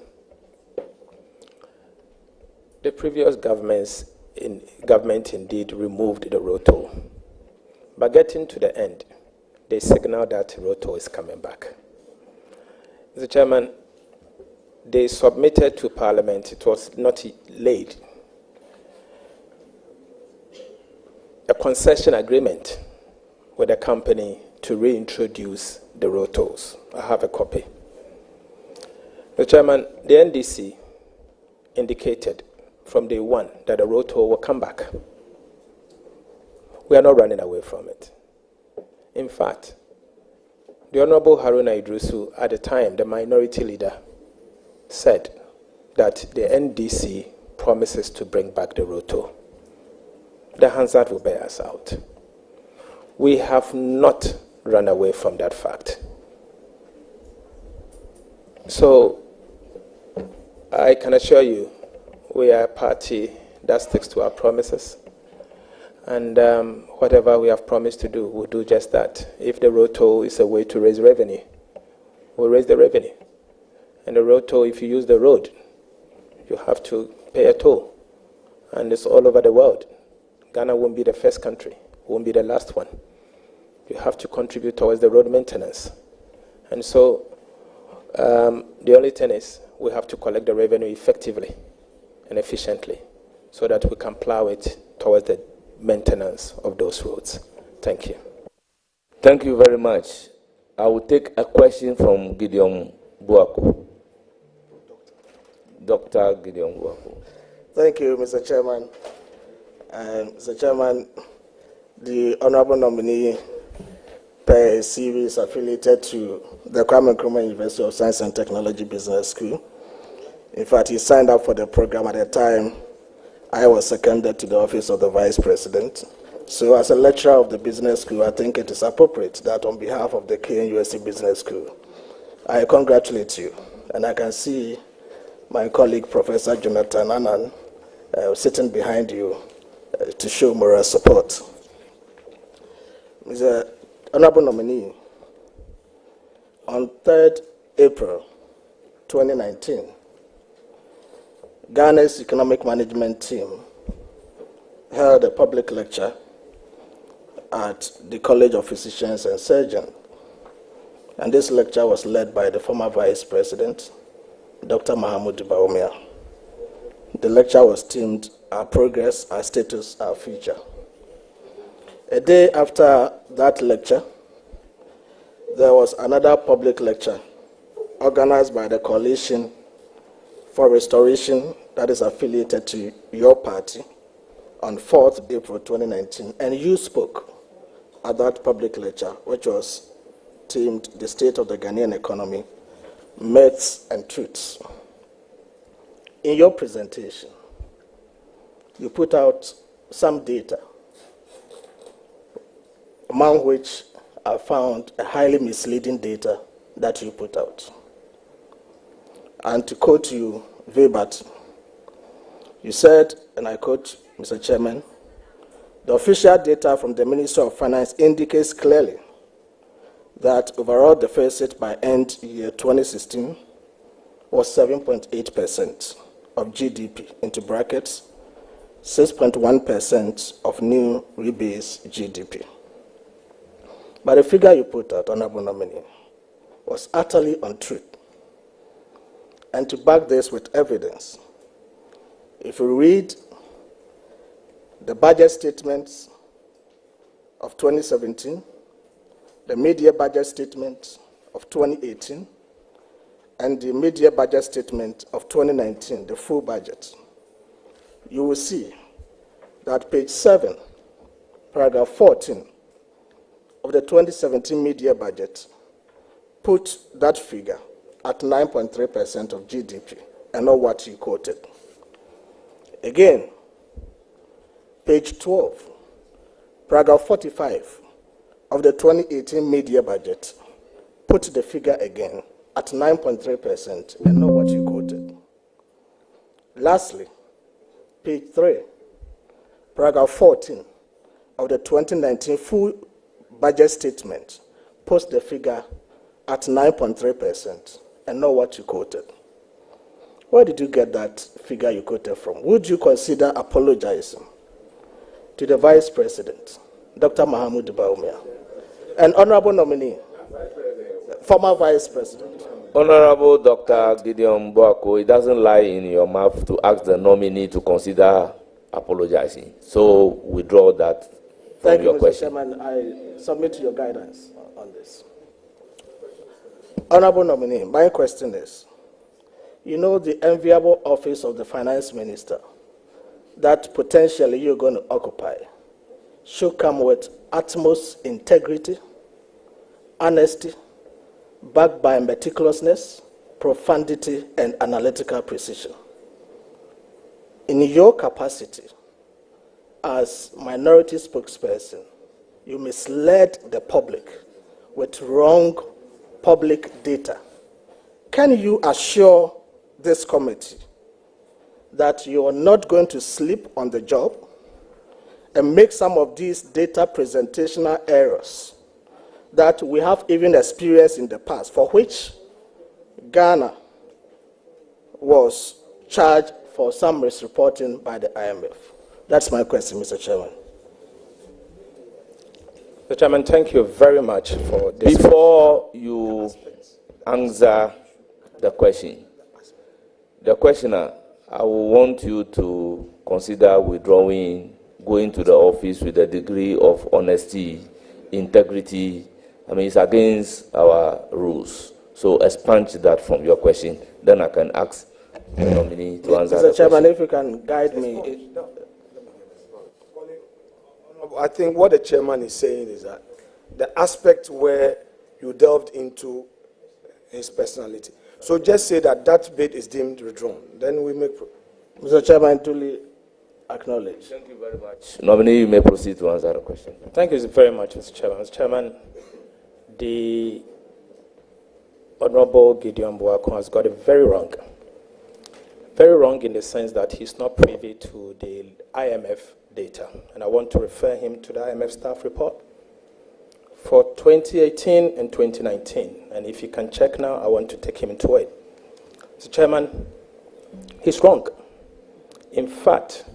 the previous government indeed removed the road toll. But getting to the end, they signaled that road toll is coming back. Mr. Chairman, they submitted to Parliament, it was not late, a concession agreement with the company to reintroduce the road tolls. I have a copy. Mr. Chairman, the NDC indicated from day one that the road toll will come back. We are not running away from it. In fact, the Honorable Haruna Idrisu, at the time, the minority leader, said that the NDC promises to bring back the road toll. The Hansard will bear us out. We have not run away from that fact. So, I can assure you, we are a party that sticks to our promises. And whatever we have promised to do, we'll do just that. If the road toll is a way to raise revenue, we'll raise the revenue. And the road toll, if you use the road, you have to pay a toll. And it's all over the world. Ghana won't be the first country, won't be the last one. You have to contribute towards the road maintenance. And so the only thing is we have to collect the revenue effectively. and efficiently so that we can plow it towards the maintenance of those roads. Thank you.
Thank you very much. I will take a question from Gideon Buako. Dr. Gideon Buako.
Thank you, Mr. Chairman. Mr. Chairman, the honorable nominee per series affiliated to the Kwame Nkrumah University of Science and Technology Business School. In fact, he signed up for the program at the time I was seconded to the office of the Vice President. So as a lecturer of the business school, I think it is appropriate that on behalf of the KNUST Business School, I congratulate you. And I can see my colleague, Professor Jonathan Annan, sitting behind you to show moral support. Mr. Honorable Nominee, on 3rd April 2019, Ghana's economic management team held a public lecture at the College of Physicians and Surgeons. And this lecture was led by the former Vice President, Dr. Mahamudu Bawumia. The lecture was themed, Our Progress, Our Status, Our Future. A day after that lecture, there was another public lecture organized by the Coalition for Restoration that is affiliated to your party on 4th April 2019, and you spoke at that public lecture, which was themed The State of the Ghanaian Economy, Myths and Truths. In your presentation, you put out some data, among which I found a highly misleading data that you put out. And to quote you verbatim, you said, and I quote, Mr. Chairman, the official data from the Ministry of Finance indicates clearly that overall deficit by end year 2016 was 7.8% of GDP, into brackets, 6.1% of new rebase GDP. But the figure you put out, Honorable Nominee, was utterly untrue. And to back this with evidence, if you read the budget statements of 2017, the mid-year budget statement of 2018, and the mid-year budget statement of 2019, the full budget, you will see that page 7, paragraph 14 of the 2017 mid-year budget put that figure at 9.3% of GDP, and not what you quoted. Again, page 12, paragraph 45 of the 2018 mid-year budget put the figure again at 9.3%, and not what you quoted. Lastly, page 3, paragraph 14 of the 2019 full budget statement puts the figure at 9.3%, and not what you quoted. Where did you get that figure you quoted from? Would you consider apologizing to the Vice President, Dr. Mahamudu Bawumia, and Honorable Nominee, former Vice President?
Honorable Dr. Gideon Buako, it doesn't lie in your mouth to ask the nominee to consider apologizing. So withdraw that from your question.
Thank you, Mr. Chairman. I submit to your guidance on this. Honorable Nominee, my question is, you know the enviable office of the Finance Minister that potentially you're going to occupy should come with utmost integrity, honesty, backed by meticulousness, profundity, and analytical precision. In your capacity as minority spokesperson, you misled the public with wrong public data. Can you assure this committee that you are not going to sleep on the job and make some of these data presentational errors that we have even experienced in the past, for which Ghana was charged for some misreporting by the IMF? That's my question, Mr. Chairman.
Mr. Chairman, thank you very much for this.
Before you answer the question, the questioner I will want you to consider withdrawing, going to the office with a degree of honesty, integrity. I mean, it's against our rules. So expunge that from your question. Then I can ask the nominee to answer the
Mr. Chairman,
question.
if you can guide me.
I think what the chairman is saying is that the aspect where you delved into his personality. So just say that that bid is deemed withdrawn. Then we make...
Mr. Chairman, duly acknowledge.
Thank you very much. Nominee, you may proceed to answer the question.
Thank you very much, Mr. Chairman. Mr. Chairman, the Honorable Gideon Buakon has got it very wrong. Very wrong in the sense that he's not privy to the IMF data. And I want to refer him to the IMF staff report for 2018 and 2019. And if you can check now, I want to take him into it. Mr. Chairman, he's wrong. In fact,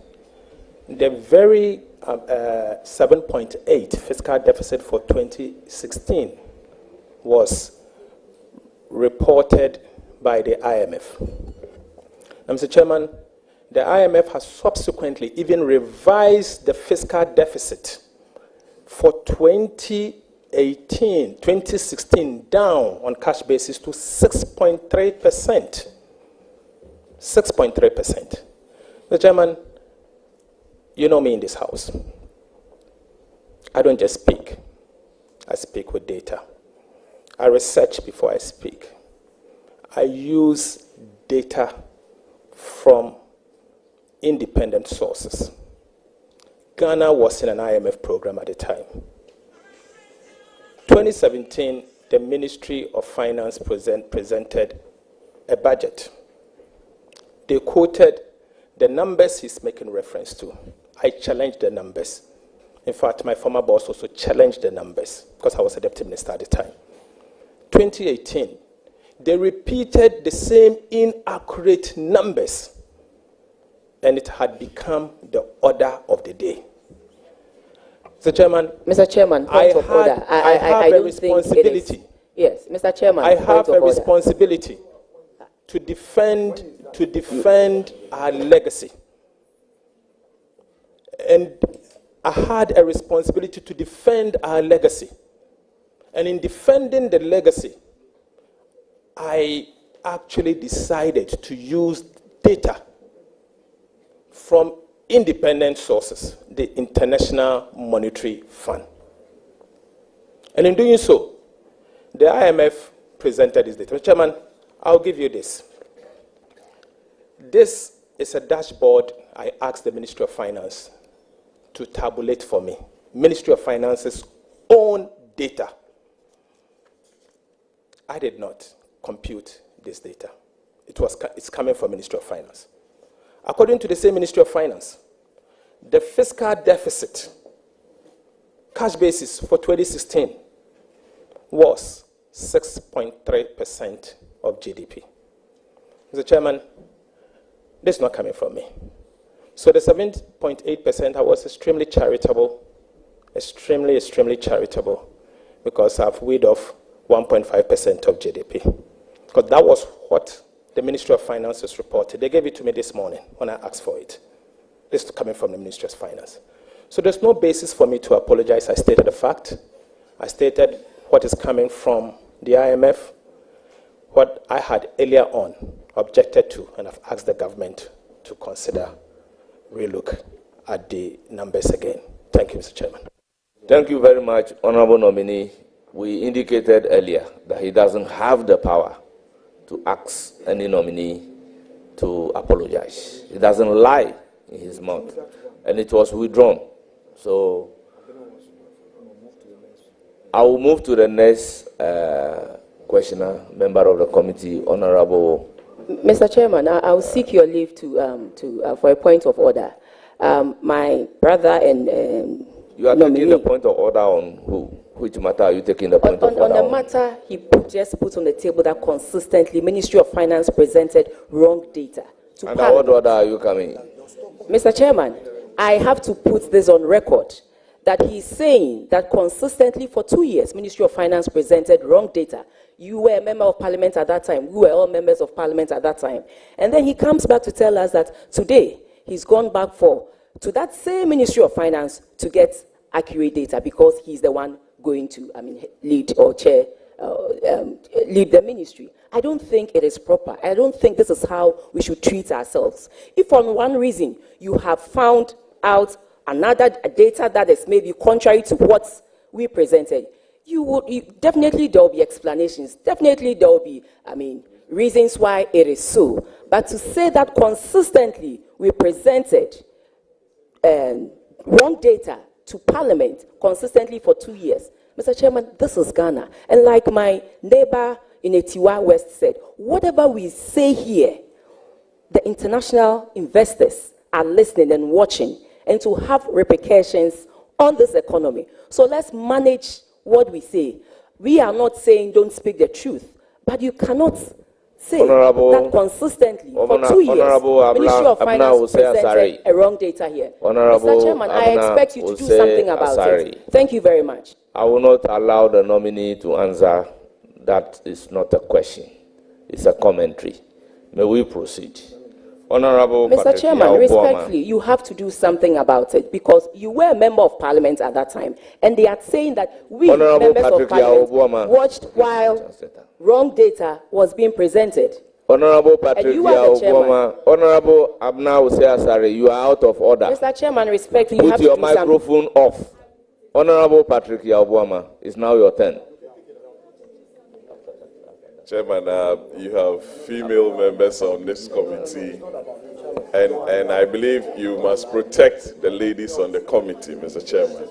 the very 7.8 fiscal deficit for 2016 was reported by the IMF. And Mr. Chairman, the IMF has subsequently even revised the fiscal deficit for 2016 down on cash basis to 6.3%. 6.3%. Mr. Chairman, you know me in this house. I don't just speak. I speak with data. I research before I speak. I use data from independent sources. Ghana was in an IMF program at the time. 2017, the Ministry of Finance presented a budget. They quoted the numbers he's making reference to. I challenged the numbers. In fact, my former boss also challenged the numbers because I was a deputy minister at the time. 2018, they repeated the same inaccurate numbers, and it had become the order of the day. Mr. Chairman,
point of order.
I have a responsibility.
Yes, Mr. Chairman,
I have a
order.
responsibility to defend our legacy. And I had a responsibility to defend our legacy. And in defending the legacy, I actually decided to use data from independent sources, the International Monetary Fund. And in doing so, the IMF presented this data. Mr. Chairman, I'll give you this. This is a dashboard I asked the Ministry of Finance to tabulate for me. Ministry of Finance's own data. I did not compute this data. It's coming from Ministry of Finance. According to the same Ministry of Finance, the fiscal deficit, cash basis for 2016, was 6.3% of GDP. Mr. Chairman, this is not coming from me. So the 7.8%, I was extremely charitable, extremely charitable, because I've weighed off 1.5% of GDP. Because that was what the Ministry of Finance has reported. They gave it to me this morning when I asked for it. This is coming from the Ministry of Finance. So there's no basis for me to apologize. I stated the fact. I stated what is coming from the IMF, what I had earlier on objected to, and I've asked the government to consider relook at the numbers again. Thank you, Mr. Chairman.
Thank you very much, Honorable Nominee. We indicated earlier that he doesn't have the power to ask any nominee to apologize. He doesn't lie in his mouth, and it was withdrawn. So I will move to the next questioner, member of the committee, Honorable.
Mr. Chairman, I'll seek your leave for a point of order. My brother and
you are taking the point of order on who? Which matter are you taking the point of order on?
On the matter he just put on the table that consistently Ministry of Finance presented wrong data.
And what order are you coming?
Mr. Chairman, I have to put this on record that he's saying that consistently for 2 years, Ministry of Finance presented wrong data. You were a member of Parliament at that time. We were all members of Parliament at that time. And then he comes back to tell us that today he's gone back to that same Ministry of Finance to get accurate data because he's the one going to, lead or chair, lead the ministry. I don't think it is proper. I don't think this is how we should treat ourselves. If for one reason you have found out another data that is maybe contrary to what we presented, definitely there will be explanations. Definitely there will be, reasons why it is so. But to say that consistently we presented wrong data to Parliament consistently for 2 years, Mr. Chairman, this is Ghana. And like my neighbor in Etiwa West said, whatever we say here, the international investors are listening and watching, and to have repercussions on this economy. So let's manage what we say. We are not saying don't speak the truth, but you cannot say that consistently for 2 years, Ministry of Finance presented a wrong data here. Mr. Chairman, I expect you to do something about it. Thank you very much.
I will not allow the nominee to answer. That is not a question. It's a commentary. May we proceed? Honorable
Mr. Chairman, respectfully, you have to do something about it because you were a member of Parliament at that time, and they are saying that we, members of Parliament, watched while wrong data was being presented.
Honorable Patrick Honorable Abna Useasari, you are out of order.
Mr. Chairman, respectfully, you have
to do something. Put your microphone off. Honorable Patrick Yaobwama, it's now your turn.
Chairman, you have female members on this committee, and I believe you must protect the ladies on the committee, Mr. Chairman.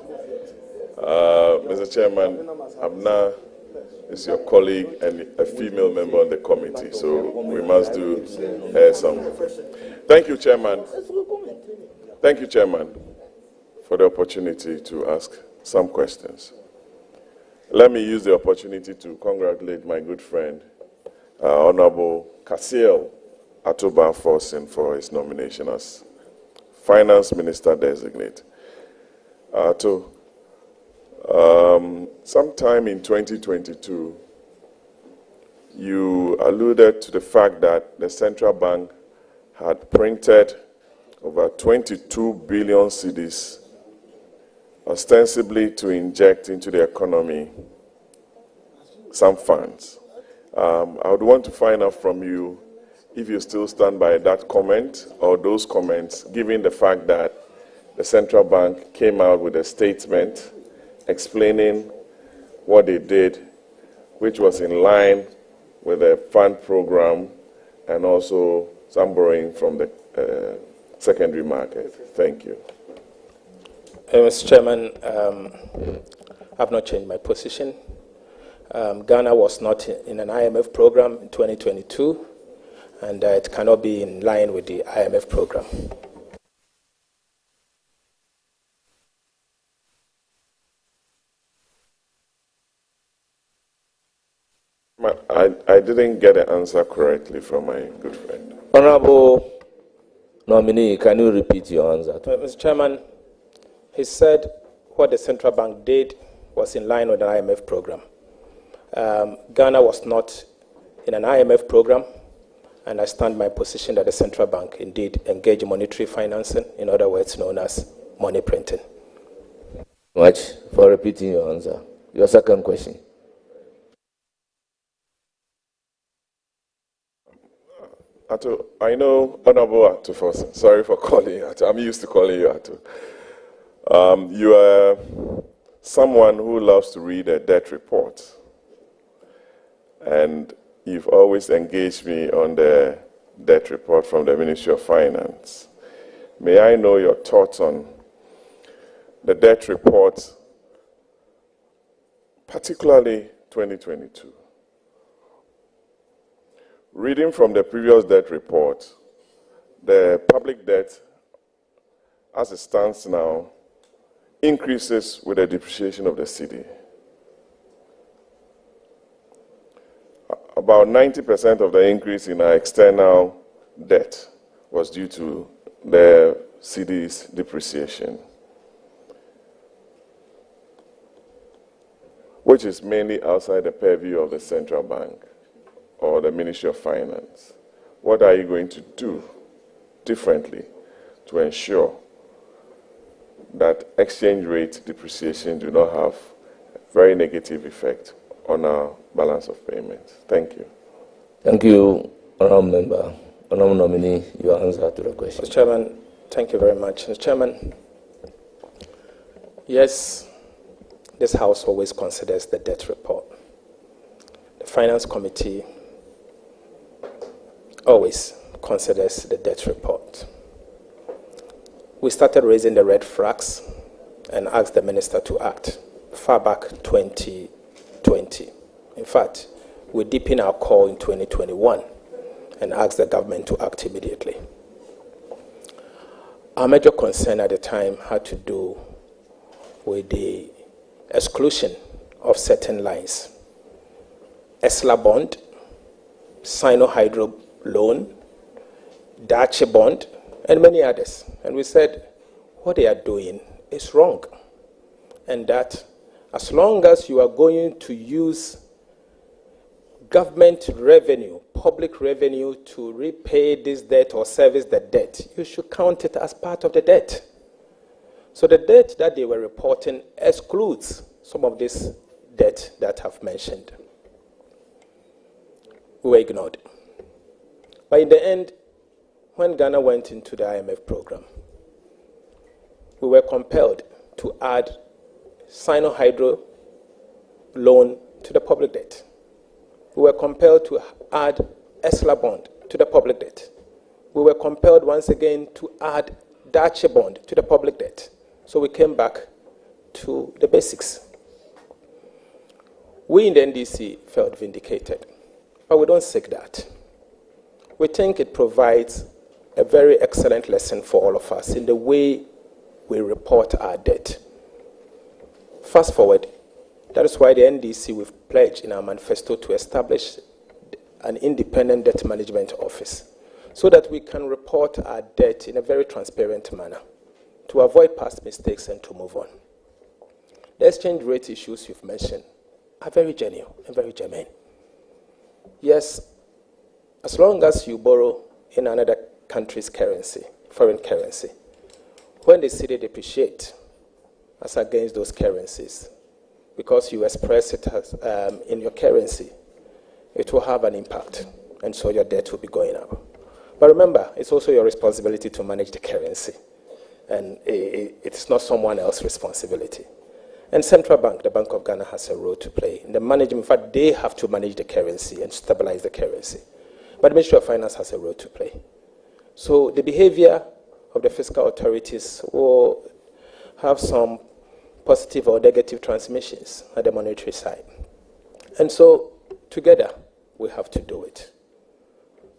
Mr. Chairman, Abna is your colleague and a female member on the committee, so we must do some. Thank you, Chairman. Thank you, Chairman, for the opportunity to ask some questions. Let me use the opportunity to congratulate my good friend, Honorable Kasiel Atoba-Forson, for his nomination as Finance Minister Designate. Sometime in 2022, you alluded to the fact that the central bank had printed over 22 billion cedis ostensibly to inject into the economy some funds. I would want to find out from you if you still stand by that comment or those comments, given the fact that the central bank came out with a statement explaining what they did, which was in line with the fund program and also some borrowing from the secondary market. Thank you.
Mr. Chairman, I have not changed my position. Ghana was not in an IMF program in 2022, and it cannot be in line with the IMF program.
I didn't get the answer correctly from my good friend.
Honorable nominee, can you repeat your answer?
Mr. Chairman, he said what the central bank did was in line with the IMF program. Ghana was not in an IMF program, and I stand my position that the central bank indeed engaged in monetary financing, in other words known as money printing.
Much for repeating your answer. Your second question.
Ato, I know Honorable Ato Forson. Sorry for calling you Ato. I'm used to calling you Ato. You are someone who loves to read a debt report, and you've always engaged me on the debt report from the Ministry of Finance. May I know your thoughts on the debt report, particularly 2022? Reading from the previous debt report, the public debt, as it stands now, increases with the depreciation of the cedi. About 90% of the increase in our external debt was due to the cedi's depreciation. which is mainly outside the purview of the central bank or the Ministry of Finance, what are you going to do differently to ensure that exchange rate depreciation do not have a very negative effect on our balance of payments? Thank you.
Thank you, Honourable Member. Honourable Nominee, your answer to the question.
Mr. Chairman, thank you very much. Mr. Chairman, yes, this House always considers the debt report. The Finance Committee always considers the debt report. We started raising the red flags and asked the Minister to act far back 2020. In fact, we deepened our call in 2021 and asked the government to act immediately. Our major concern at the time had to do with the exclusion of certain lines. ESLA bond, Sino-Hydro loan, Dache bond, and many others. And we said, what they are doing is wrong. And that as long as you are going to use government revenue, public revenue to repay this debt or service the debt, you should count it as part of the debt. So the debt that they were reporting excludes some of this debt that I've mentioned. We were ignored. But in the end, when Ghana went into the IMF program, we were compelled to add Sino-Hydro loan to the public debt. We were compelled to add ESLA bond to the public debt. We were compelled once again to add Dache bond to the public debt. So we came back to the basics. We in the NDC felt vindicated, but we don't seek that. We think it provides a very excellent lesson for all of us in the way we report our debt. Fast forward, that is why the NDC, we've pledged in our manifesto to establish an independent debt management office so that we can report our debt in a very transparent manner to avoid past mistakes and to move on. The exchange rate issues you've mentioned are very genuine and very germane. Yes, as long as you borrow in another country's currency, foreign currency, when the cedi depreciate as against those currencies, because you express it as, in your currency, it will have an impact, and so your debt will be going up. But remember, it's also your responsibility to manage the currency, and it's not someone else's responsibility. And Central Bank, the Bank of Ghana, has a role to play in the management. In fact, they have to manage the currency and stabilize the currency. But the Ministry of Finance has a role to play. So the behavior of the fiscal authorities will have some positive or negative transmissions at the monetary side. And so together, we have to do it.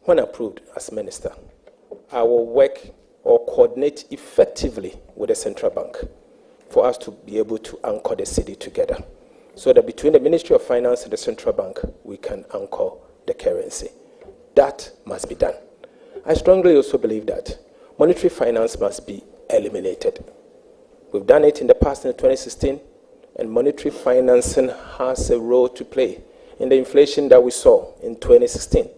When approved as minister, I will work or coordinate effectively with the central bank for us to be able to anchor the cedi together, so that between the Ministry of Finance and the central bank, we can anchor the currency. That must be done. I strongly also believe that monetary finance must be eliminated. We've done it in the past in 2016, and monetary financing has a role to play in the inflation that we saw in 2016,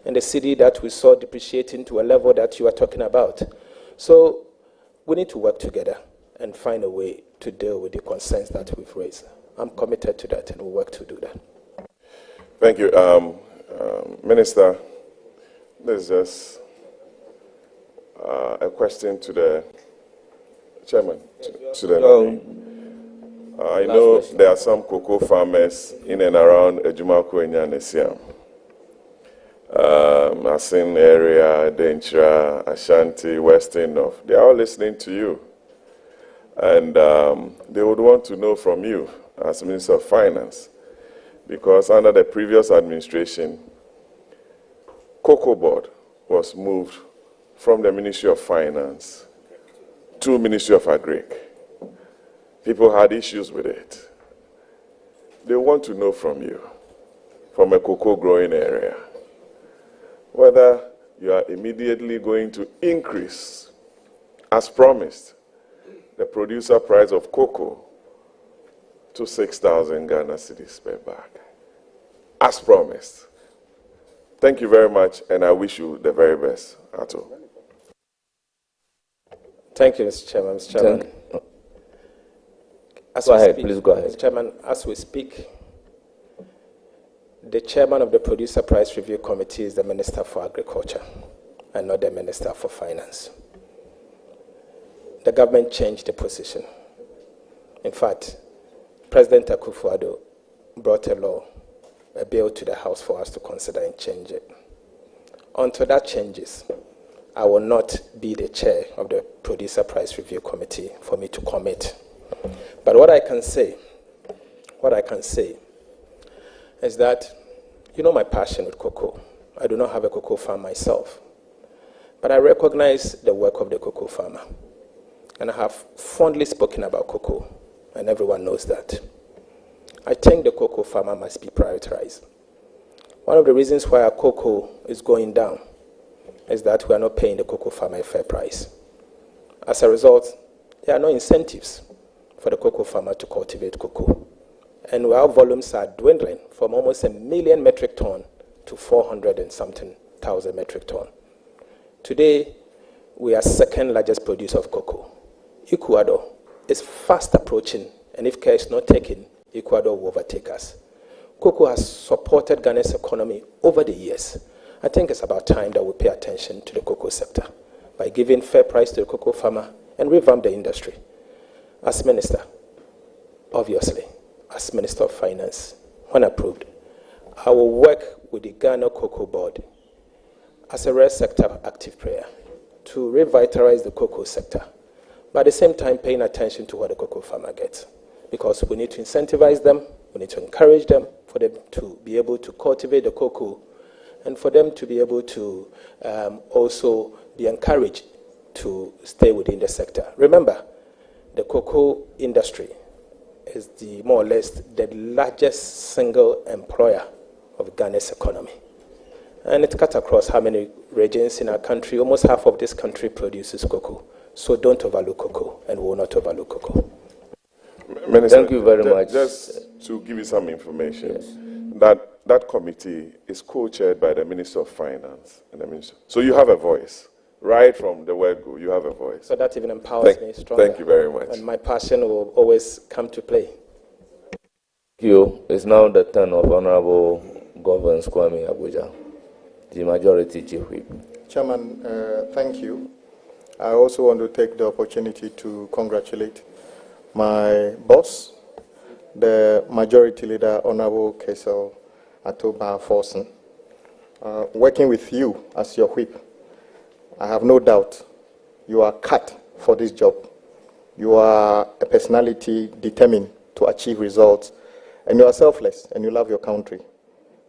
and the cedi that we saw depreciating to a level that you are talking about. So we need to work together and find a way to deal with the concerns that we've raised. I'm committed to that, and we'll work to do that.
Thank you. Minister, there's just a question to the chairman. I know there are some cocoa farmers in and around Ejumako and Yanesiam. Asin area, Denchira, Ashanti, Western North. They are all listening to you. And they would want to know from you as Minister of Finance, because under the previous administration, Cocoa Board was moved from the Ministry of Finance to Ministry of Agric. People had issues with it. They want to know from you, from a cocoa growing area, whether you are immediately going to increase, as promised, the producer price of cocoa to 6,000 Ghana cedis per bag, as promised. Thank you very much, and I wish you the very best, Ato.
Thank you, Mr. Chairman. Mr. Chairman.
Go ahead, please go ahead.
Mr. Chairman, as we speak, the chairman of the Producer Price Review Committee is the Minister for Agriculture and not the Minister for Finance. The government changed the position. In fact, President Akufo-Addo brought a bill to the House for us to consider and change it. Until that changes, I will not be the chair of the Producer Price Review Committee for me to commit. But what I can say is that, you know my passion with cocoa. I do not have a cocoa farm myself, but I recognize the work of the cocoa farmer. And I have fondly spoken about cocoa, and everyone knows that. I think the cocoa farmer must be prioritized. One of the reasons why our cocoa is going down is that we are not paying the cocoa farmer a fair price. As a result, there are no incentives for the cocoa farmer to cultivate cocoa. And our volumes are dwindling from almost 1 million metric ton to 400 and something thousand metric ton. Today, we are second largest producer of cocoa. Ecuador is fast approaching, and if care is not taken, Ecuador will overtake us. Cocoa has supported Ghana's economy over the years. I think it's about time that we pay attention to the cocoa sector by giving fair price to the cocoa farmer and revamp the industry. As minister, obviously, as Minister of Finance, when approved, I will work with the Ghana Cocoa Board as a rare sector active player to revitalize the cocoa sector, but at the same time paying attention to what the cocoa farmer gets. Because we need to incentivize them, we need to encourage them for them to be able to cultivate the cocoa and for them to be able to also be encouraged to stay within the sector. Remember, the cocoa industry is more or less the largest single employer of Ghana's economy. And it cuts across how many regions in our country. Almost half of this country produces cocoa. So don't overlook cocoa, and we will not overlook cocoa.
Minister,
thank you very much.
Just to give you some information, yes. that committee is co-chaired by the Minister of Finance and the Minister. So you have a voice. Right from the word go, you have a voice.
So that even empowers me stronger.
Thank you very much.
And my passion will always come to play.
Thank you. It's now the turn of Honorable Governor Kwame Abuja, the Majority Chief Whip.
Chairman, thank you. I also want to take the opportunity to congratulate my boss, the Majority Leader, Honorable Kesel Atoba Forsen. Working with you as your whip, I have no doubt you are cut for this job. You are a personality determined to achieve results, and you are selfless, and you love your country.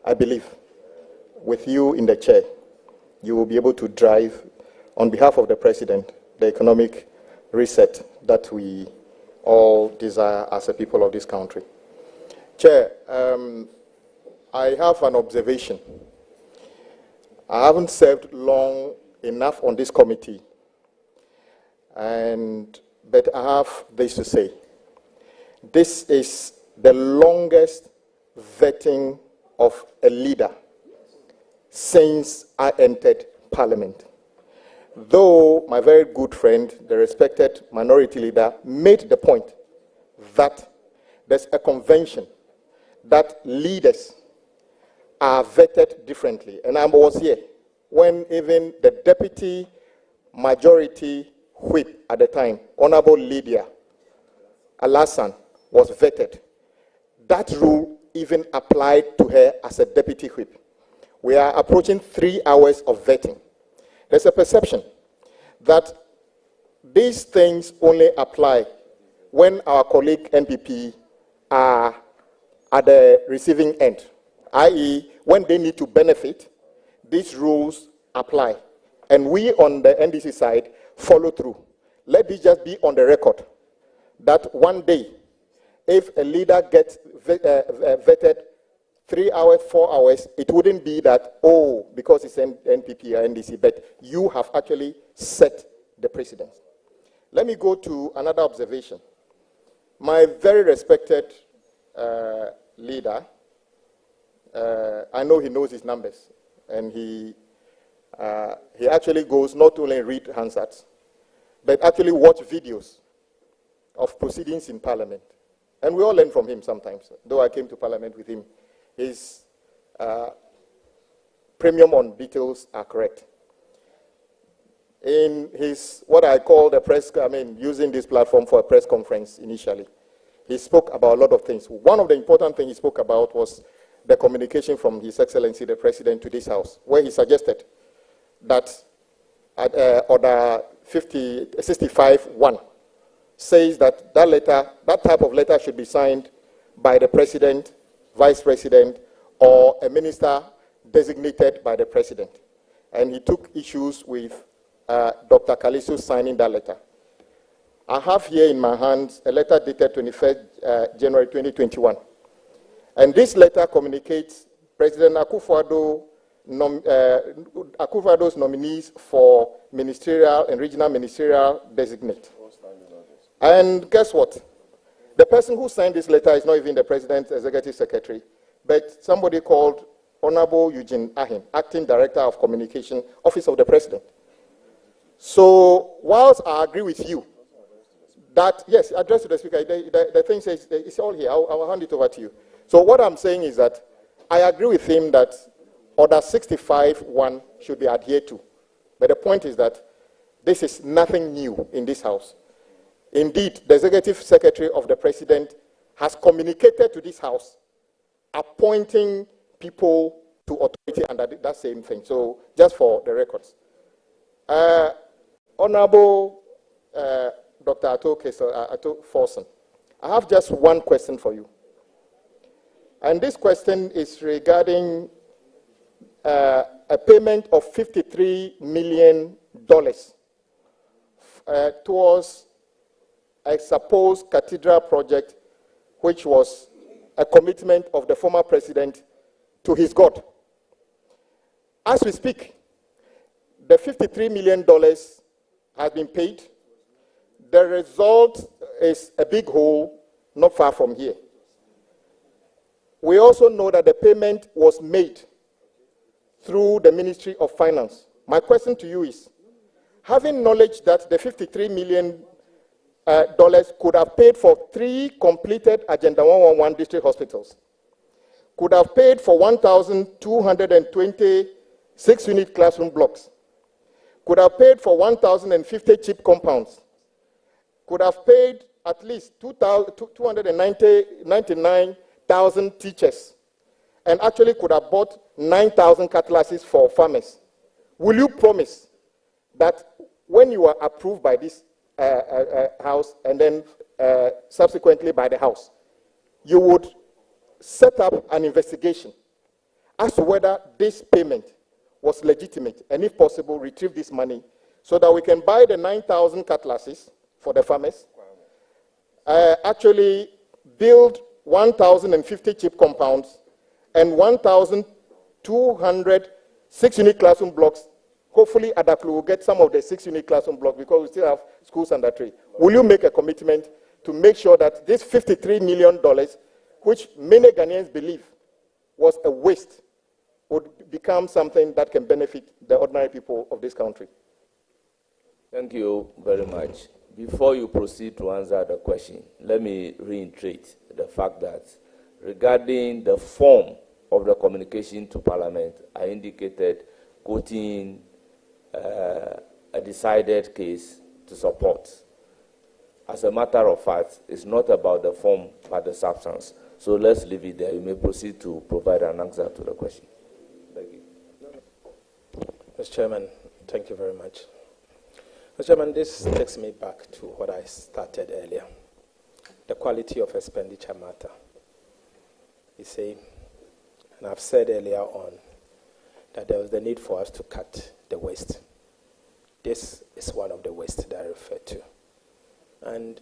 I believe with you in the chair, you will be able to drive, on behalf of the President, the economic reset that we all desire as a people of this country. Chair, I have an observation. I haven't served long enough on this committee, but I have this to say. This is the longest vetting of a leader since I entered Parliament. Though my very good friend, the respected Minority Leader, made the point that there's a convention that leaders are vetted differently. And I was here when even the Deputy Majority Whip at the time, Honorable Lydia Alassane, was vetted. That rule even applied to her as a Deputy Whip. We are approaching 3 hours of vetting. There's a perception that these things only apply when our colleague NPP are at the receiving end, i.e., when they need to benefit, these rules apply. And we on the NDC side follow through. Let this just be on the record that one day, if a leader gets vetted 3 hours, 4 hours, it wouldn't be that, oh, because it's NPP or NDC, but you have actually set the precedence. Let me go to another observation. My very respected leader, I know he knows his numbers, and he actually goes not only read Hansards, but actually watch videos of proceedings in Parliament. And we all learn from him sometimes, though I came to Parliament with him. His premium on details are correct. In his, what I call the press, using this platform for a press conference initially, he spoke about a lot of things. One of the important things he spoke about was the communication from His Excellency the President to this House, where he suggested that Order 65.1 says that that type of letter should be signed by the President, Vice President, or a minister designated by the President. And he took issues with Dr. Kalisu signing that letter. I have here in my hands a letter dated 21st January 2021. And this letter communicates President Akufo-Addo's nominees for ministerial and regional ministerial designate. And guess what? The person who signed this letter is not even the President's Executive Secretary, but somebody called Honorable Eugene Ahin, Acting Director of Communication, Office of the President. So, whilst I agree with you that, yes, address to the Speaker, the thing says it's all here. I'll hand it over to you. So what I'm saying is that I agree with him that Order 65.1 should be adhered to. But the point is that this is nothing new in this House. Indeed, the Executive Secretary of the President has communicated to this House appointing people to authority under that same thing. So just for the records. Honorable Dr. Ato Forson, I have just one question for you. And this question is regarding a payment of $53 million towards a supposed cathedral project, which was a commitment of the former president to his God. As we speak, the $53 million has been paid. The result is a big hole not far from here. We also know that the payment was made through the Ministry of Finance. My question to you is, having knowledge that the $53 million could have paid for 3 completed Agenda 111 district hospitals, could have paid for 1,220 6-unit classroom blocks, could have paid for 1,050 chip compounds, could have paid at least 299,000 teachers, and actually could have bought 9,000 cutlasses for farmers. Will you promise that when you are approved by this House and then subsequently by the House, you would set up an investigation as to whether this payment was legitimate, and if possible, retrieve this money so that we can buy the 9,000 cutlasses for the farmers, actually build 1,050 chip compounds and 1,200 6-unit classroom blocks. Hopefully, Adaklu will get some of the 6-unit classroom blocks because we still have schools under 3. Will you make a commitment to make sure that this $53 million, which many Ghanaians believe was a waste, would become something that can benefit the ordinary people of this country?
Thank you very much. Before you proceed to answer the question, let me reiterate the fact that regarding the form of the communication to Parliament, I indicated quoting a decided case to support. As a matter of fact, it's not about the form but the substance. So let's leave it there. You may proceed to provide an answer to the question. Thank you.
Mr. Chairman, thank you very much. Mr. Chairman, this takes me back to what I started earlier, the quality of expenditure matter. You see, and I've said earlier on that there was the need for us to cut the waste. This is one of the waste that I refer to. And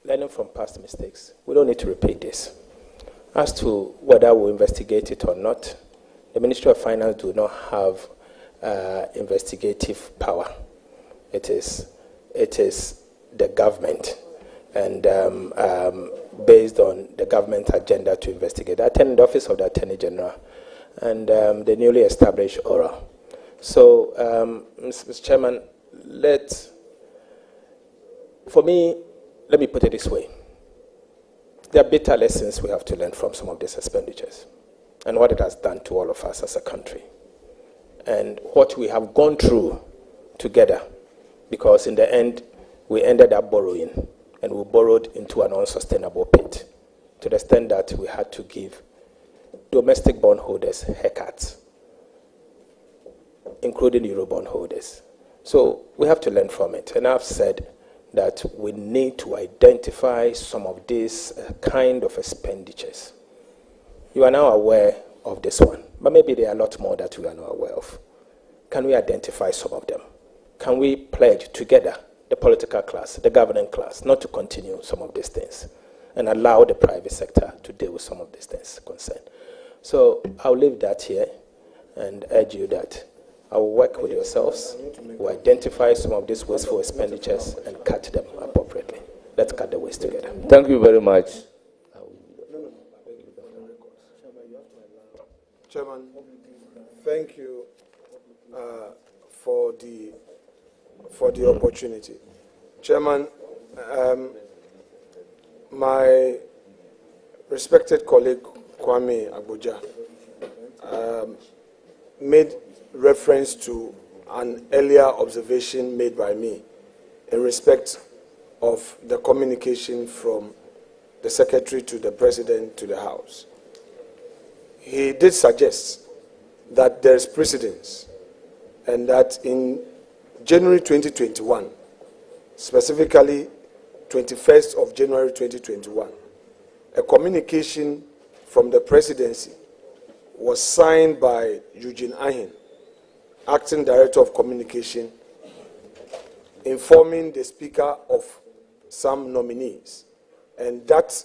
learning from past mistakes, we don't need to repeat this. As to whether we'll investigate it or not, the Ministry of Finance do not have investigative power. It is the government. And based on the government agenda to investigate. I attended the Office of the Attorney General and the newly established ORA. So, Mr. Chairman, for me, let me put it this way. There are bitter lessons we have to learn from some of these expenditures and what it has done to all of us as a country and what we have gone through together, because in the end, we ended up borrowing, and we borrowed into an unsustainable pit to the extent that we had to give domestic bondholders haircuts, including Euro bondholders. So we have to learn from it. And I've said that we need to identify some of these kind of expenditures. You are now aware of this one, but maybe there are a lot more that we are not aware of. Can we identify some of them? Can we pledge together, the political class, the governing class, not to continue some of these things and allow the private sector to deal with some of these things concerned? So I'll leave that here and urge you that I will work with yourselves to identify some of these wasteful expenditures and cut them appropriately. Let's cut the waste together.
Thank you very much.
Chairman, thank you for the opportunity. Chairman, my respected colleague Kwame Agboja made reference to an earlier observation made by me in respect of the communication from the Secretary to the President to the House. He did suggest that there is precedence and that in January 2021, specifically 21st of January 2021, a communication from the Presidency was signed by Eugene Ahin, Acting Director of Communication, informing the Speaker of some nominees, and that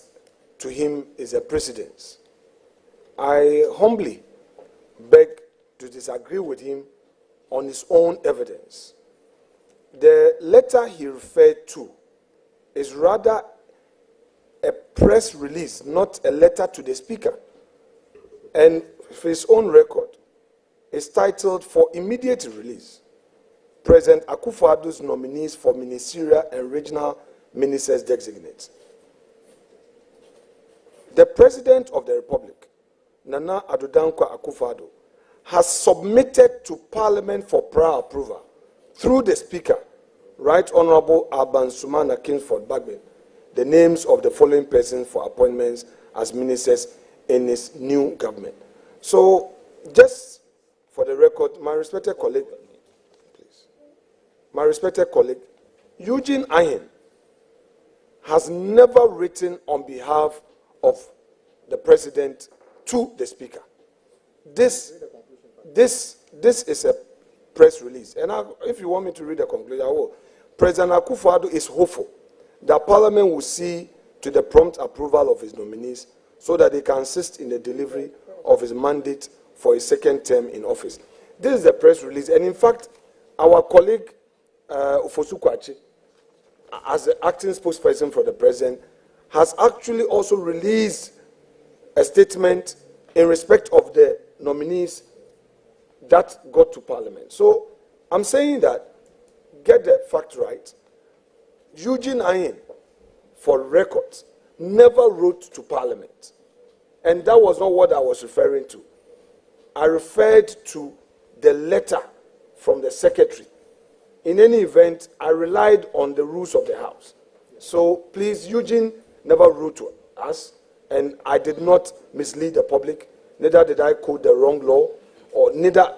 to him is a precedence. I humbly beg to disagree with him on his own evidence. The letter he referred to is rather a press release, not a letter to the Speaker. And for his own record, it's titled "For Immediate Release, President Akufo-Addo's nominees for ministerial and regional ministers designate." The President of the Republic, Nana Addo Dankwa Akufo-Addo, has submitted to Parliament for prior approval through the Speaker, Right Honorable Alban Sumana Kingsford Bagbin, the names of the following persons for appointments as ministers in his new government. So, just for the record, my respected colleague, please, my respected colleague, Eugene Ahin has never written on behalf of the President to the Speaker. This is a press release. And if you want me to read the conclusion, I will. President Akufo-Addo is hopeful that Parliament will see to the prompt approval of his nominees so that they can assist in the delivery of his mandate for his second term in office. This is the press release. And in fact, our colleague, Ufosu Kwachi, as the acting spokesperson for the President, has actually also released a statement in respect of the nominees that got to Parliament. So I'm saying that, get the fact right, Eugene Ahin, for records, never wrote to Parliament. And that was not what I was referring to. I referred to the letter from the Secretary. In any event, I relied on the rules of the House. So please, Eugene never wrote to us, and I did not mislead the public, neither did I quote the wrong law, or neither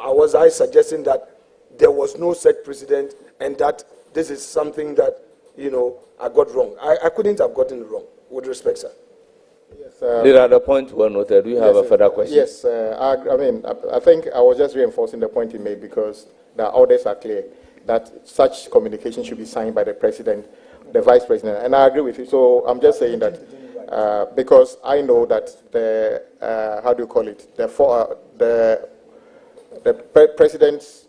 was I suggesting that there was no such precedent and that this is something that, I got wrong. I couldn't have gotten it wrong, with respect, sir.
Yes, there are the points were noted. Do you have a further question?
Yes, I think I was just reinforcing the point he made because the orders are clear that such communication should be signed by the President, the Vice President, and I agree with you. So I'm just saying that because I know that the President's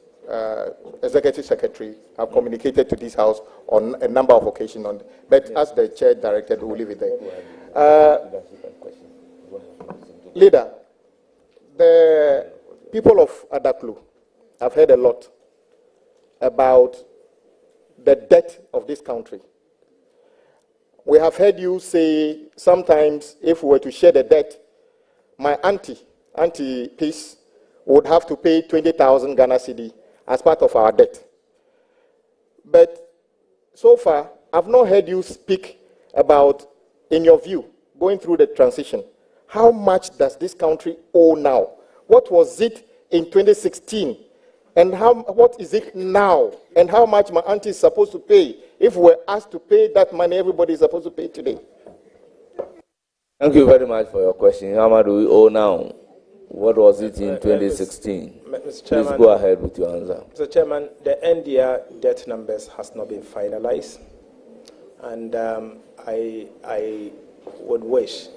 Executive Secretary have communicated to this House on a number of occasions, but as the Chair directed, we'll leave it there. Leader, the people of Adaklu have heard a lot about the debt of this country. We have heard you say sometimes if we were to share the debt, my auntie Peace, would have to pay 20,000 Ghana Cedi as part of our debt. But so far, I've not heard you speak about, in your view, going through the transition, how much does this country owe now? What was it in 2016? And what is it now? And how much my auntie is supposed to pay? If we're asked to pay that money, everybody is supposed to pay today.
Thank you very much for your question. How much do we owe now? What was it in 2016?
Mr. Chairman,
please go ahead with your answer.
Mr. Chairman, the NDR debt numbers has not been finalized. And I would wish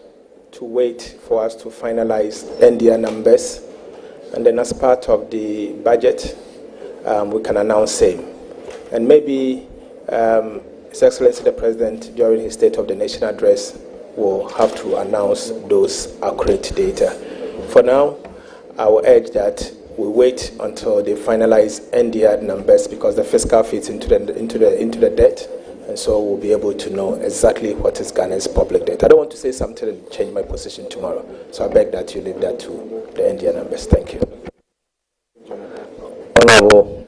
to wait for us to finalize NDR numbers. And then as part of the budget, we can announce same. And maybe His Excellency the President, during his State of the Nation address, will have to announce those accurate data. For now, I will urge that we wait until they finalize NDR numbers because the fiscal fits into the debt, and so we'll be able to know exactly what is Ghana's public debt. I don't want to say something and change my position tomorrow, so I beg that you leave that to the NDR numbers. Thank you.
Honorable,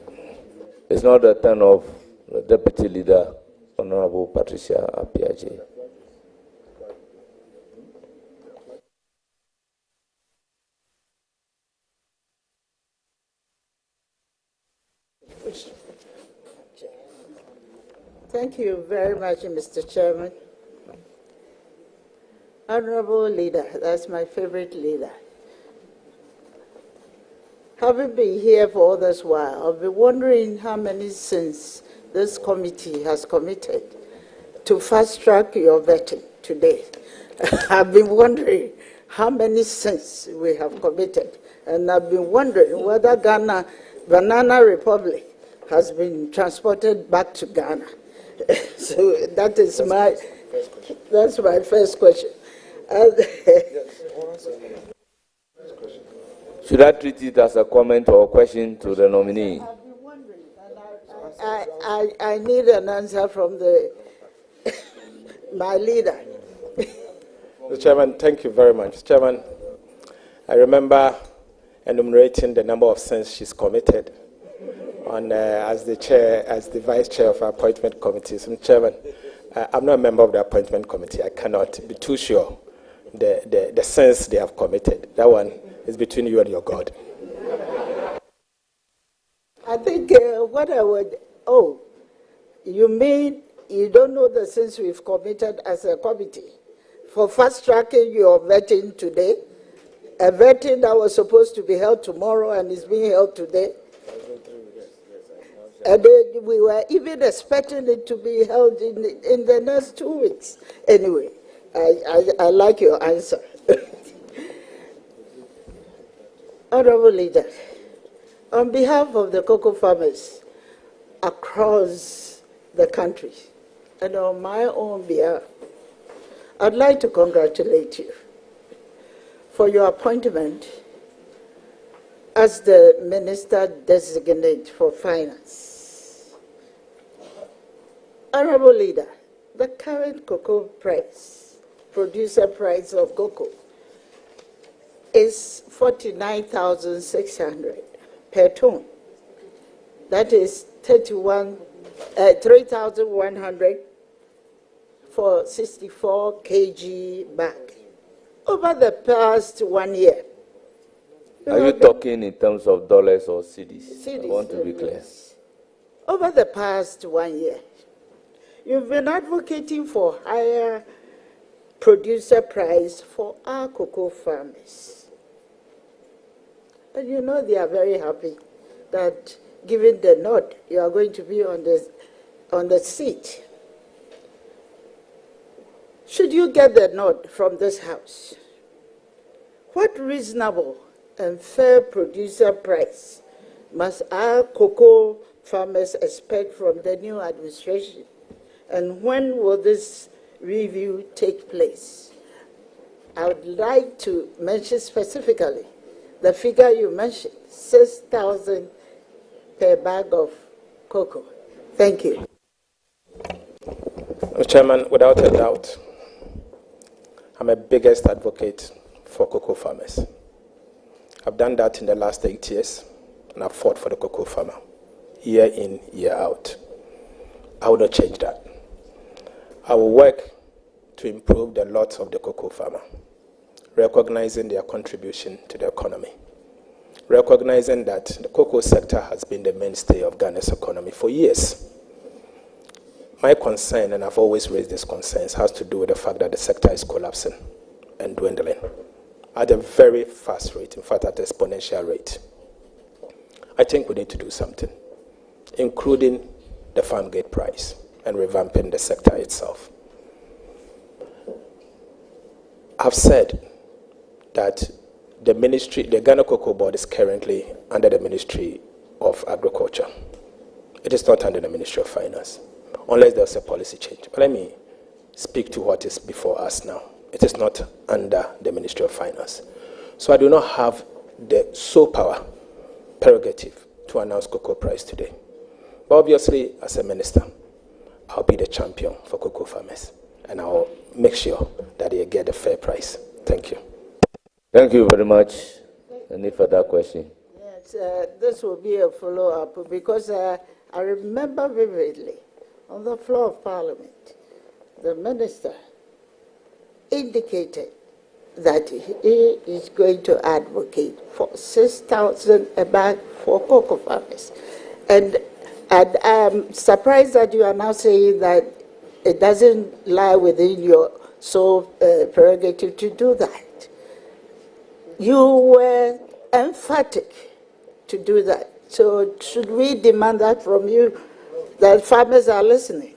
it's not the turn of the Deputy Leader, Honorable Patricia Apiaji.
Thank you very much, Mr. Chairman. Honorable Leader, that's my favorite leader. Having been here for all this while, I've been wondering how many sins this committee has committed to fast-track your vetting today. I've been wondering how many sins we have committed, and I've been wondering whether Ghana, Banana Republic, has been transported back to Ghana. So that's my first question.
Should I treat it as a comment or a question to the nominee?
I've been wondering, and I need an answer from my leader.
Mr. Chairman, thank you very much. Mr. Chairman, I remember enumerating the number of sins she's committed as the vice chair of our appointment committee. So, Mr. Chairman, I'm not a member of the appointment committee. I cannot be too sure the sins they have committed. That one is between you and your God.
I think what I would, you mean you don't know the sins we've committed as a committee for fast-tracking your vetting today, a vetting that was supposed to be held tomorrow and is being held today? And we were even expecting it to be held in the next 2 weeks. Anyway, I like your answer. Honorable Leader, on behalf of the cocoa farmers across the country, and on my own behalf, I'd like to congratulate you for your appointment as the Minister Designate for Finance. Honorable Leader, the current cocoa price, producer price of cocoa, is 49,600 per ton. That is 3,100 for 64 kg bag. Over the past 1 year.
Are you talking in terms of dollars or cedis?
Cedis.
I want to be clear.
Over the past 1 year, you've been advocating for higher producer price for our cocoa farmers. And you know they are very happy that, given the nod, you are going to be on the seat. Should you get the nod from this House, what reasonable and fair producer price must our cocoa farmers expect from the new administration? And when will this review take place? I would like to mention specifically the figure you mentioned, 6,000 per bag of cocoa. Thank you.
Mr. Chairman, without a doubt, I'm a biggest advocate for cocoa farmers. I've done that in the last 8 years, and I've fought for the cocoa farmer, year in, year out. I will not change that. I will work to improve the lot of the cocoa farmer, recognizing their contribution to the economy, recognizing that the cocoa sector has been the mainstay of Ghana's economy for years. My concern, and I've always raised these concerns, has to do with the fact that the sector is collapsing and dwindling at a very fast rate, in fact, at an exponential rate. I think we need to do something, including the farm gate price and revamping the sector itself. I've said that the ministry, the Ghana Cocoa Board is currently under the Ministry of Agriculture. It is not under the Ministry of Finance, unless there's a policy change. But let me speak to what is before us now. It is not under the Ministry of Finance. So I do not have the sole power, prerogative, to announce cocoa price today. But obviously, as a minister, I'll be the champion for cocoa farmers, and I'll make sure that they get a fair price. Thank you.
Thank you very much. Any further question?
Yes, this will be a follow-up because I remember vividly on the floor of Parliament, the minister indicated that he is going to advocate for 6,000 a bag for cocoa farmers. And I'm surprised that you are now saying that it doesn't lie within your sole prerogative to do that. You were emphatic to do that. So should we demand that from you, that farmers are listening?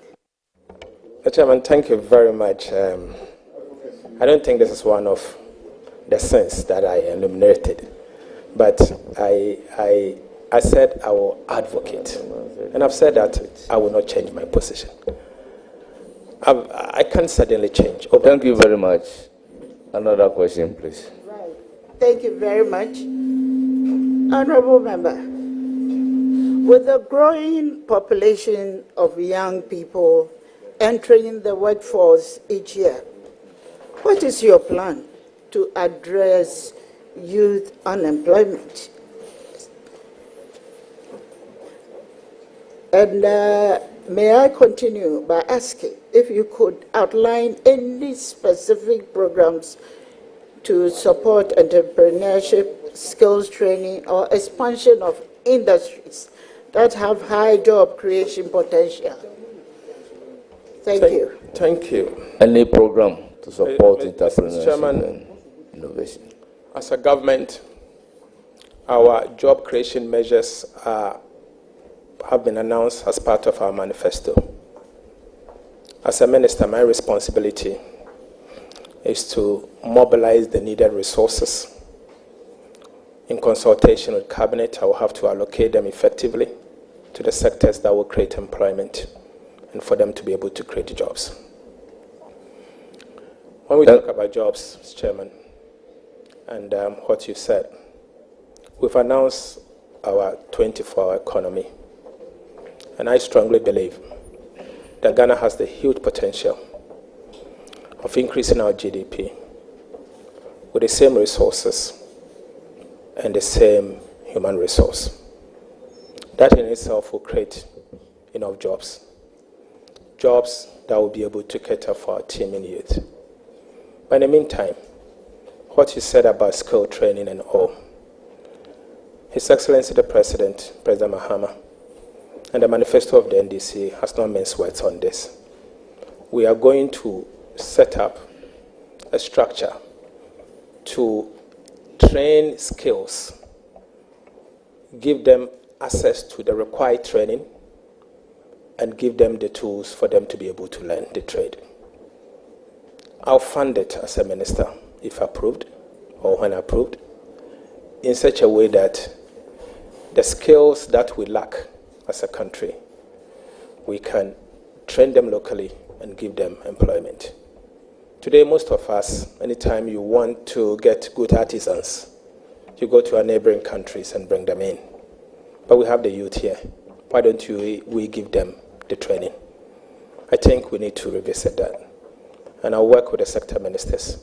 Mr. Chairman, thank you very much. I don't think this is one of the sins that I enumerated, but I said I will advocate, and I've said that I will not change my position. I can certainly change.
Thank you very much. Another question, please.
Right. Thank you very much. Honorable Member, with the growing population of young people entering the workforce each year, what is your plan to address youth unemployment? And may I continue by asking if you could outline any specific programs to support entrepreneurship, skills training, or expansion of industries that have high job creation potential? Thank you.
Thank you.
Any program to support entrepreneurship
Chairman,
and innovation?
As a government, our job creation measures have been announced as part of our manifesto. As a minister, my responsibility is to mobilize the needed resources. In consultation with Cabinet, I will have to allocate them effectively to the sectors that will create employment and for them to be able to create jobs. When we talk about jobs, Mr. Chairman, and what you said, we've announced our 24-hour economy, and I strongly believe that Ghana has the huge potential of increasing our GDP with the same resources and the same human resource. That in itself will create enough jobs that will be able to cater for our teeming youth. But in the meantime, what you said about skill training and all, His Excellency the President, President Mahama, and the manifesto of the NDC has not minced words on this. We are going to set up a structure to train skills, give them access to the required training, and give them the tools for them to be able to learn the trade. I'll fund it as a minister, if approved, or when approved, in such a way that the skills that we lack as a country, we can train them locally and give them employment. Today, most of us, anytime you want to get good artisans, you go to our neighboring countries and bring them in. But we have the youth here. Why don't we give them the training? I think we need to revisit that. And I'll work with the sector ministers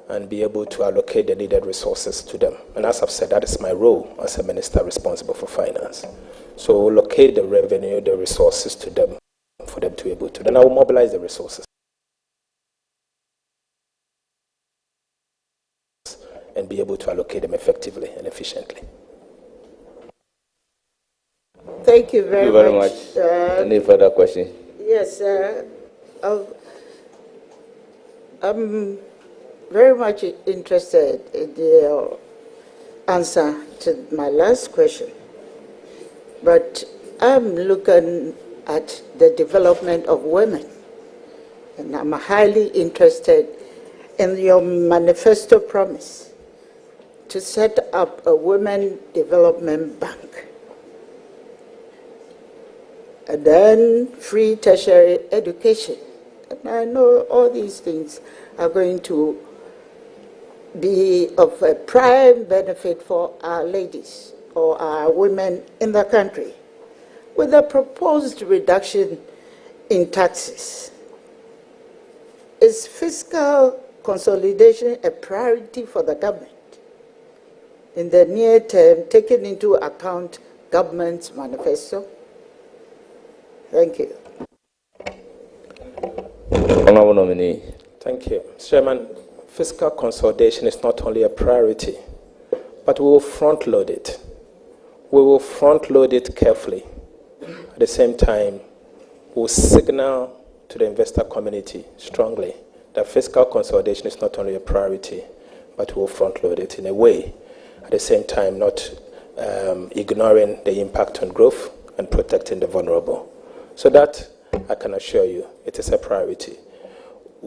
and be able to allocate the needed resources to them. And as I've said, that is my role as a minister responsible for finance. So we'll locate the revenue, the resources to them, for them to be able to. Then I will mobilize the resources and be able to allocate them effectively and efficiently.
Thank you very much.
Any further question?
Yes, I'm very much interested in your answer to my last question. But I'm looking at the development of women, and I'm highly interested in your manifesto promise to set up a women development bank, and then free tertiary education. And I know all these things are going to be of a prime benefit for our ladies or our women in the country. With a proposed reduction in taxes, is fiscal consolidation a priority for the government in the near term, taking into account government's manifesto? Thank you.
Honourable nominee.
Thank you. Chairman, fiscal consolidation is not only a priority, but we will front load it. We will front load it carefully. At the same time, we'll signal to the investor community strongly that fiscal consolidation is not only a priority, but we'll front load it in a way, at the same time not ignoring the impact on growth and protecting the vulnerable. So that, I can assure you, it is a priority.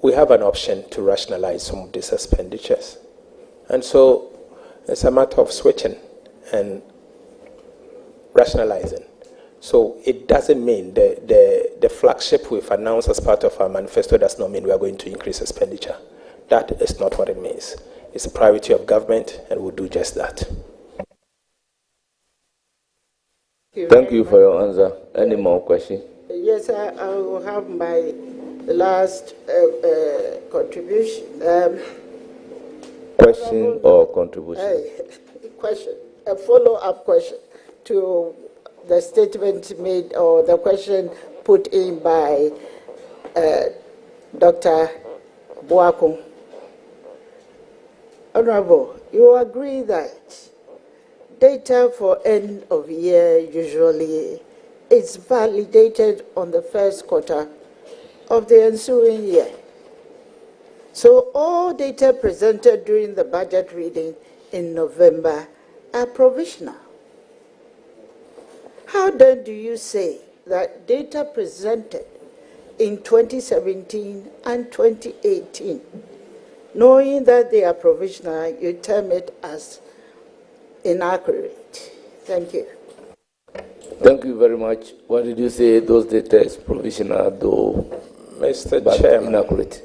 We have an option to rationalize some of these expenditures. And so it's a matter of switching and rationalizing. So it doesn't mean the flagship we've announced as part of our manifesto does not mean we are going to increase expenditure. That is not what it means. It's a priority of government, and we'll do just that.
Thank you for your answer. Any more questions?
Yes, I will have my last contribution.
Question or contribution?
Question, a follow-up question to the statement made or the question put in by Dr. Boakun. Honorable, you agree that data for end of year usually is validated on the first quarter of the ensuing year. So all data presented during the budget reading in November are provisional. How then do you say that data presented in 2017 and 2018, knowing that they are provisional, you term it as inaccurate? Thank you.
Thank you very much. What did you say? Those data is provisional, though,
Mr.
but
Chairman,
inaccurate.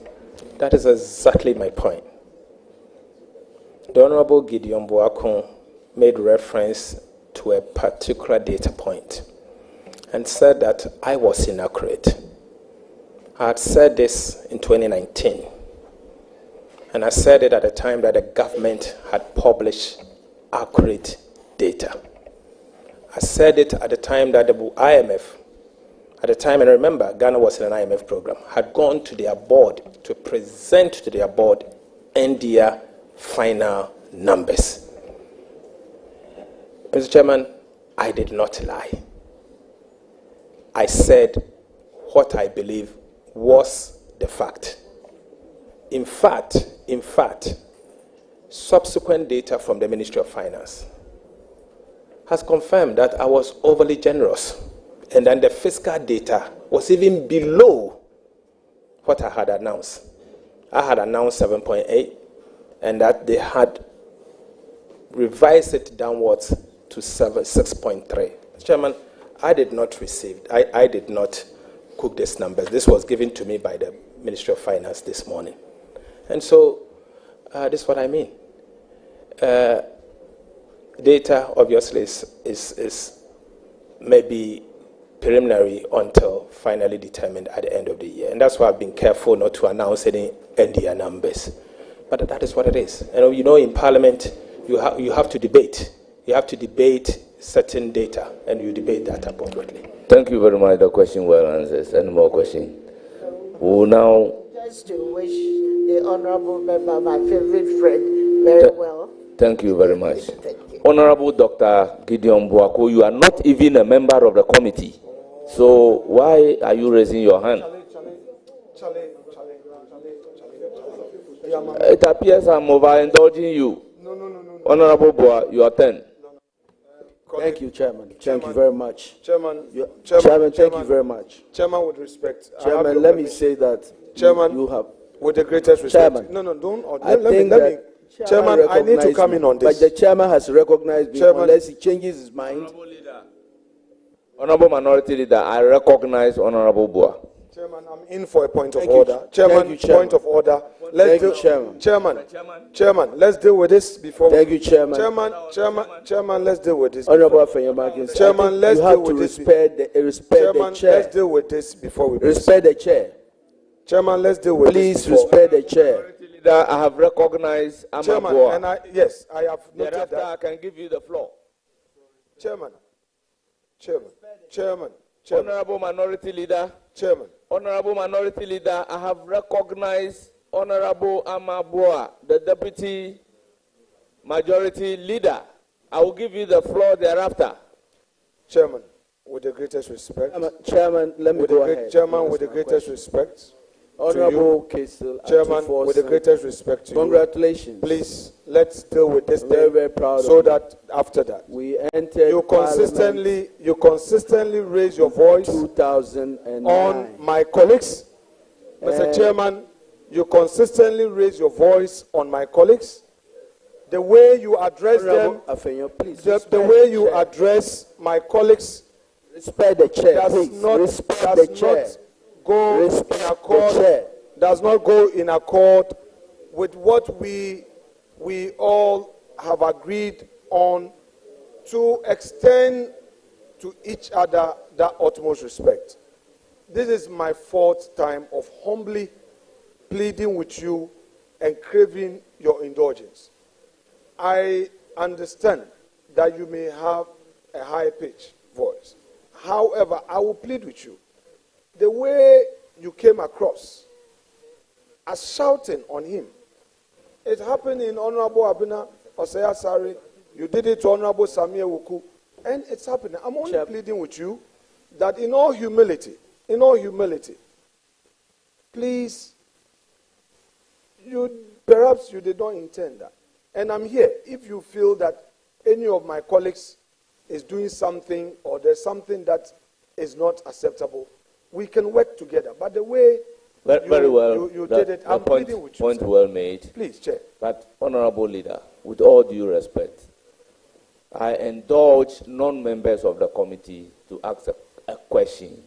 That is exactly my point. The Honorable Gideon Boakun made reference to a particular data point and said that I was inaccurate. I had said this in 2019, and I said it at the time that the government had published accurate data. I said it at the time that the IMF, at the time, and remember, Ghana was in an IMF program, had gone to their board to present to their board their final numbers. Mr. Chairman, I did not lie. I said what I believe was the fact. In fact, subsequent data from the Ministry of Finance has confirmed that I was overly generous, and then the fiscal data was even below what I had announced. I had announced 7.8, and that they had revised it downwards to 6.3. Chairman, I did not cook these numbers. This was given to me by the Ministry of Finance this morning. And so, this is what I mean. Data, obviously, is maybe preliminary until finally determined at the end of the year. And that's why I've been careful not to announce any NDR numbers. But that is what it is. And you know, in Parliament, you have to debate. You have to debate certain data, and you debate that appropriately.
Thank you very much. The question well answered. Any more questions? We'll now...
Just to wish the Honourable Member, my favourite friend, very well.
Thank you very much.
Thank you.
Honourable Dr. Gideon Buako, you are not even a member of the committee. So why are you raising your hand? It appears I'm overindulging you. No. Honourable Bua, your turn.
Thank you, Chairman. Thank you very much.
Chairman,
thank you very much.
Chairman, with respect.
Chairman, let me say that
Chairman,
you have...
With the greatest respect.
Chairman.
No, don't.
I think that
Chairman, I need to come in on this.
But the Chairman has recognized me unless he changes his mind.
Honourable Minority Leader, I recognize Honourable Bua.
Chairman, I'm in for a point of order. Chairman, point of order. Chairman, let's deal with this before.
Thank you, Chairman.
Chairman, let's deal with this.
Honourable Afenyomarkin,
Chairman, let's deal with this.
Respect the chair.
Let's deal with this before we
respect the chair.
Chairman, let's deal with this.
Please respect the chair.
Leader, I have recognized Amabua.
And I have noted
Thereafter,
that.
I can give you the floor.
Chairman.
Honourable Minority Leader.
Chairman.
Honourable Minority Leader, I have recognized Honourable Amabua, the Deputy Majority Leader. I will give you the floor thereafter.
Chairman, with the greatest respect.
Chairman, let me go ahead.
Chairman, with the greatest respect.
Honourable Kesel,
Chairman, with the greatest respect to
congratulations.
You. Please, let's deal with this
very proud
so that after that
we enter.
You consistently raise your voice
2009
on my colleagues. Mr. Chairman, you consistently raise your voice on my colleagues. The way you address them, the way you address my colleagues,
respect the chair.
Does not go in accord with what we all have agreed on, to extend to each other that utmost respect. This is my fourth time of humbly pleading with you and craving your indulgence. I understand that you may have a high-pitched voice. However, I will plead with you. The way you came across as shouting on him, it happened in Honorable Abina Osaya Sari. You did it to Honorable Samia Wuku, and it's happening. I'm only pleading with you that in all humility, please, perhaps you did not intend that. And I'm here. If you feel that any of my colleagues is doing something or there's something that is not acceptable, we can work together. But the way
very well,
you did it, I'm pleading with you.
Point well made.
Please, Chair.
But, Honourable Leader, with all due respect, I indulge non-members of the committee to ask a question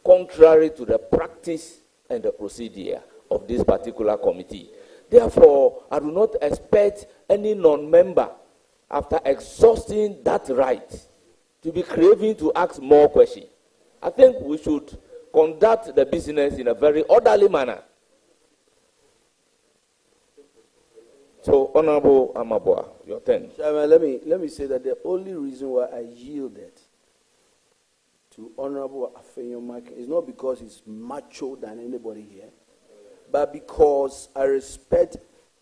contrary to the practice and the procedure of this particular committee. Therefore, I do not expect any non-member, after exhausting that right, to be craving to ask more questions. I think we should conduct the business in a very orderly manner. So, Honourable Amabua, your turn.
Chairman, let me say that the only reason why I yielded to Honourable Afenyomarkin is not because he's macho than anybody here, but because I respect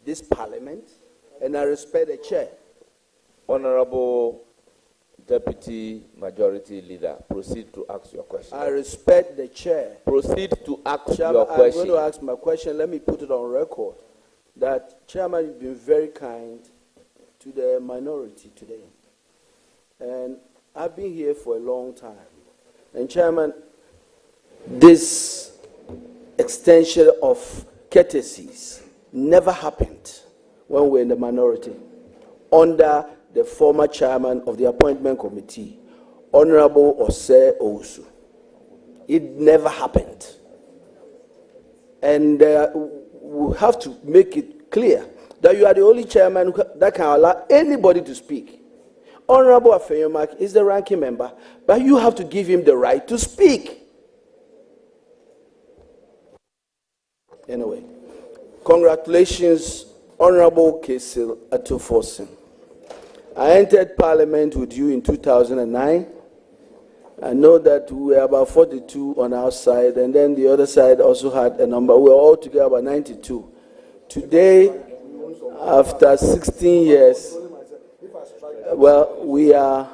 this Parliament and I respect the chair.
Honourable Deputy Majority Leader, proceed to ask your question.
I respect the chair.
Proceed to ask
Chairman,
your question.
I'm going to ask my question. Let me put it on record that Chairman has been very kind to the minority today. And I've been here for a long time. And Chairman, this extension of courtesies never happened when we're in the minority under the former chairman of the appointment committee, Honorable Ose Owusu. It never happened. And we have to make it clear that you are the only chairman that can allow anybody to speak. Honorable Afeyomak is the ranking member, but you have to give him the right to speak. Anyway, congratulations, Honorable Kesil Atufosin. I entered Parliament with you in 2009. I know that we were about 42 on our side, and then the other side also had a number. We were all together about 92. Today, after 16 years, well, we are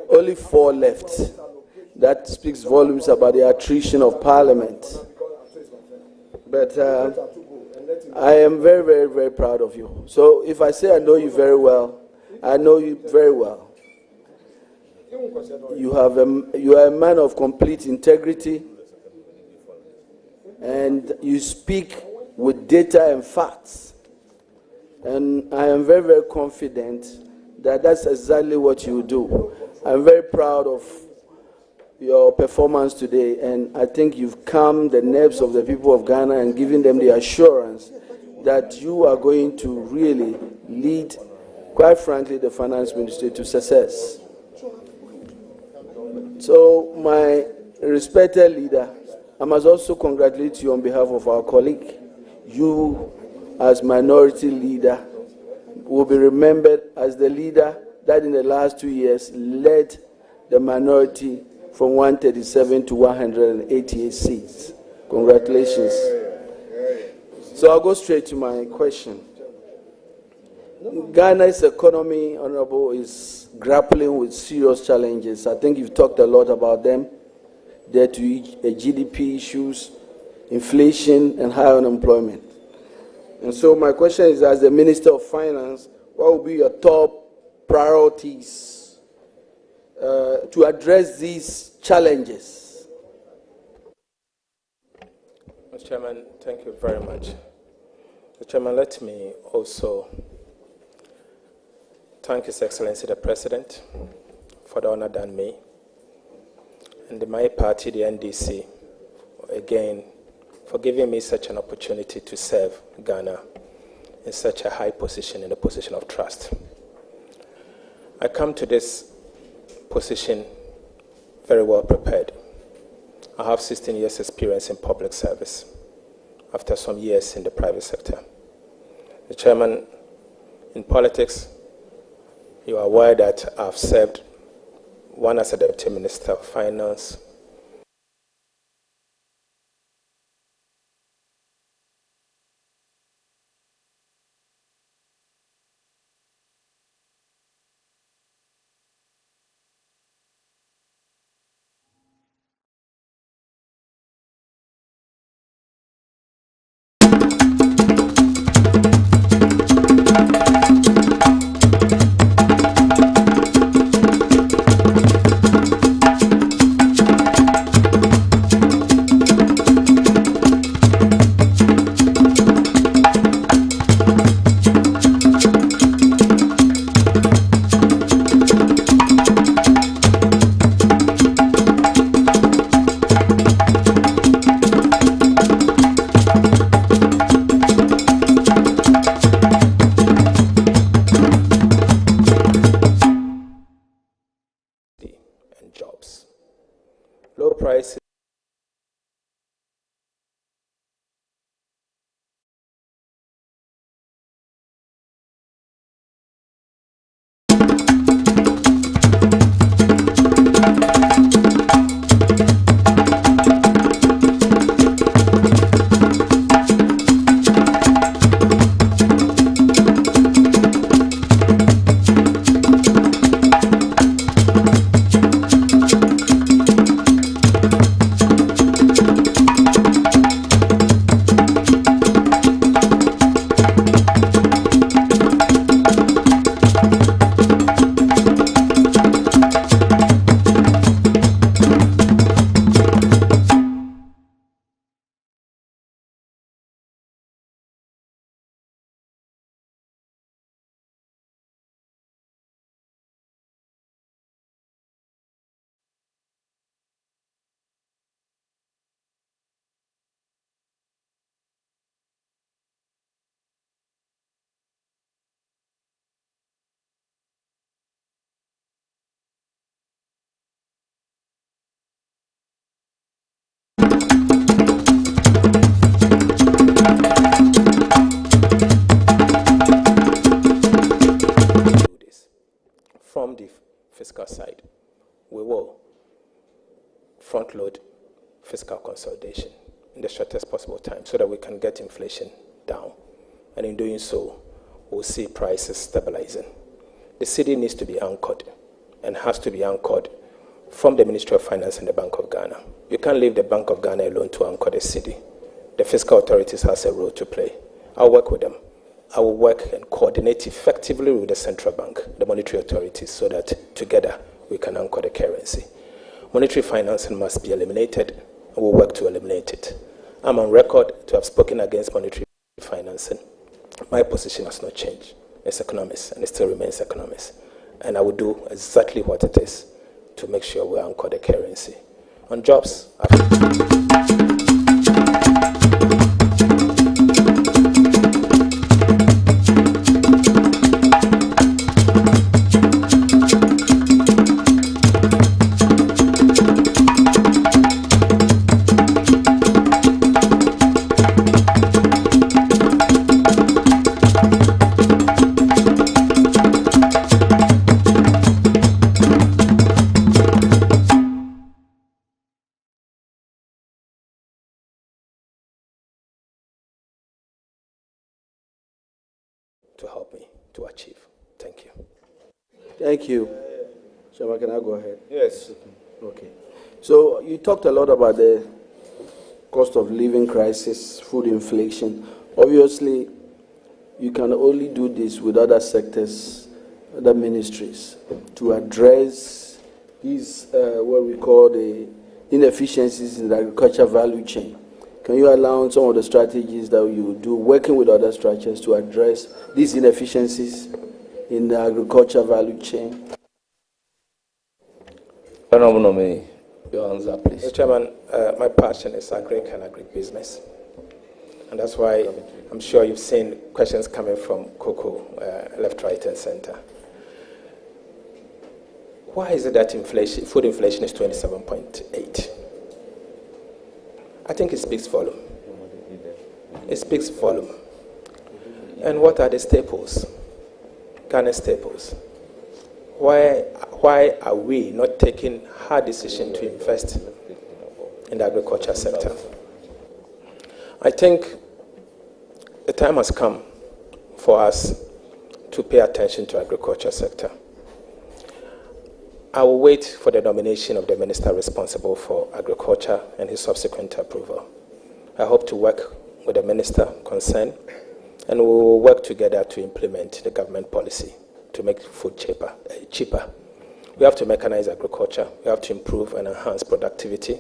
only 4 left. That speaks volumes about the attrition of Parliament. But I am very, very, very proud of you. So if I say I know you very well, I know you very well. You are a man of complete integrity, and you speak with data and facts. And I am very, very confident that that's exactly what you do. I'm very proud of your performance today, and I think you've calmed the nerves of the people of Ghana and given them the assurance that you are going to really lead, quite frankly, the finance ministry to success. So, my respected leader, I must also congratulate you on behalf of our colleague. You, as minority leader, will be remembered as the leader that in the last 2 years led the minority from 137 to 188 seats. Congratulations. So I'll go straight to my question. Ghana's economy, Honorable, is grappling with serious challenges. I think you've talked a lot about them. There to GDP issues, inflation, and high unemployment. And so my question is, as the Minister of Finance, what will be your top priorities to address these challenges?
Mr. Chairman, thank you very much. Mr. Chairman, let me also thank His Excellency the President for the honor done me, and my party, the NDC, again, for giving me such an opportunity to serve Ghana in such a high position, in a position of trust. I come to this position very well prepared. I have 16 years experience in public service after some years in the private sector. The Chairman, in politics, you are aware that I've served one as a Deputy Minister of Finance, front-load fiscal consolidation in the shortest possible time so that we can get inflation down. And in doing so, we'll see prices stabilizing. The Cedi needs to be anchored and has to be anchored from the Ministry of Finance and the Bank of Ghana. You can't leave the Bank of Ghana alone to anchor the Cedi. The fiscal authorities has a role to play. I'll work with them. I will work and coordinate effectively with the central bank, the monetary authorities, so that together we can anchor the currency. Monetary financing must be eliminated, and we'll work to eliminate it. I'm on record to have spoken against monetary financing. My position has not changed. It's economist, and it still remains economist. And I will do exactly what it is to make sure we anchor the currency. On jobs, to help me to achieve. Thank you.
Thank you. Shama, can I go ahead?
Yes.
Okay. So you talked a lot about the cost of living crisis, food inflation. Obviously, you can only do this with other sectors, other ministries, to address these, what we call the inefficiencies in the agriculture value chain. Can you outline some of the strategies that you do, working with other structures to address these inefficiencies in the agriculture value chain?
Honorable nominee, your answer, please.
Mr. Chairman, my passion is agric and agribusiness. And that's why I'm sure you've seen questions coming from Coco, left, right, and center. Why is it that food inflation is 27.8? I think it speaks volume. It speaks volume. And what are the staples? Ghana staples. Why are we not taking hard decision to invest in the agriculture sector? I think the time has come for us to pay attention to the agriculture sector. I will wait for the nomination of the minister responsible for agriculture and his subsequent approval. I hope to work with the minister concerned, and we will work together to implement the government policy to make food cheaper. We have to mechanize agriculture, we have to improve and enhance productivity,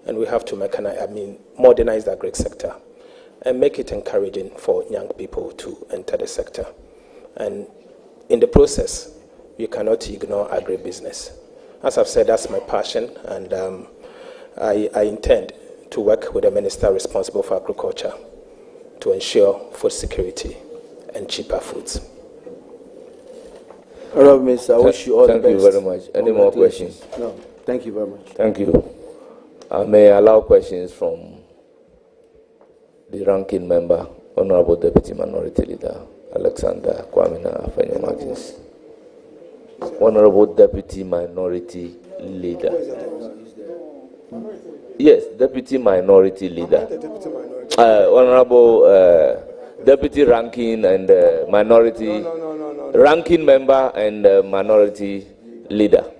and we have to modernize the agri sector and make it encouraging for young people to enter the sector. And in the process, you cannot ignore agribusiness. As I've said, that's my passion, and I intend to work with the minister responsible for agriculture to ensure food security and cheaper foods.
All right, Minister, I wish you all the best.
Thank you very much. Any more questions?
No, thank you very much.
Thank you. I may allow questions from the ranking member, Honorable Deputy Minority Leader, Alexander Kwamina Afenyo-Martins. Honorable Deputy Minority Leader. Yes, Deputy Minority Leader. Honorable Deputy Ranking and Minority. Ranking Member and Minority Leader.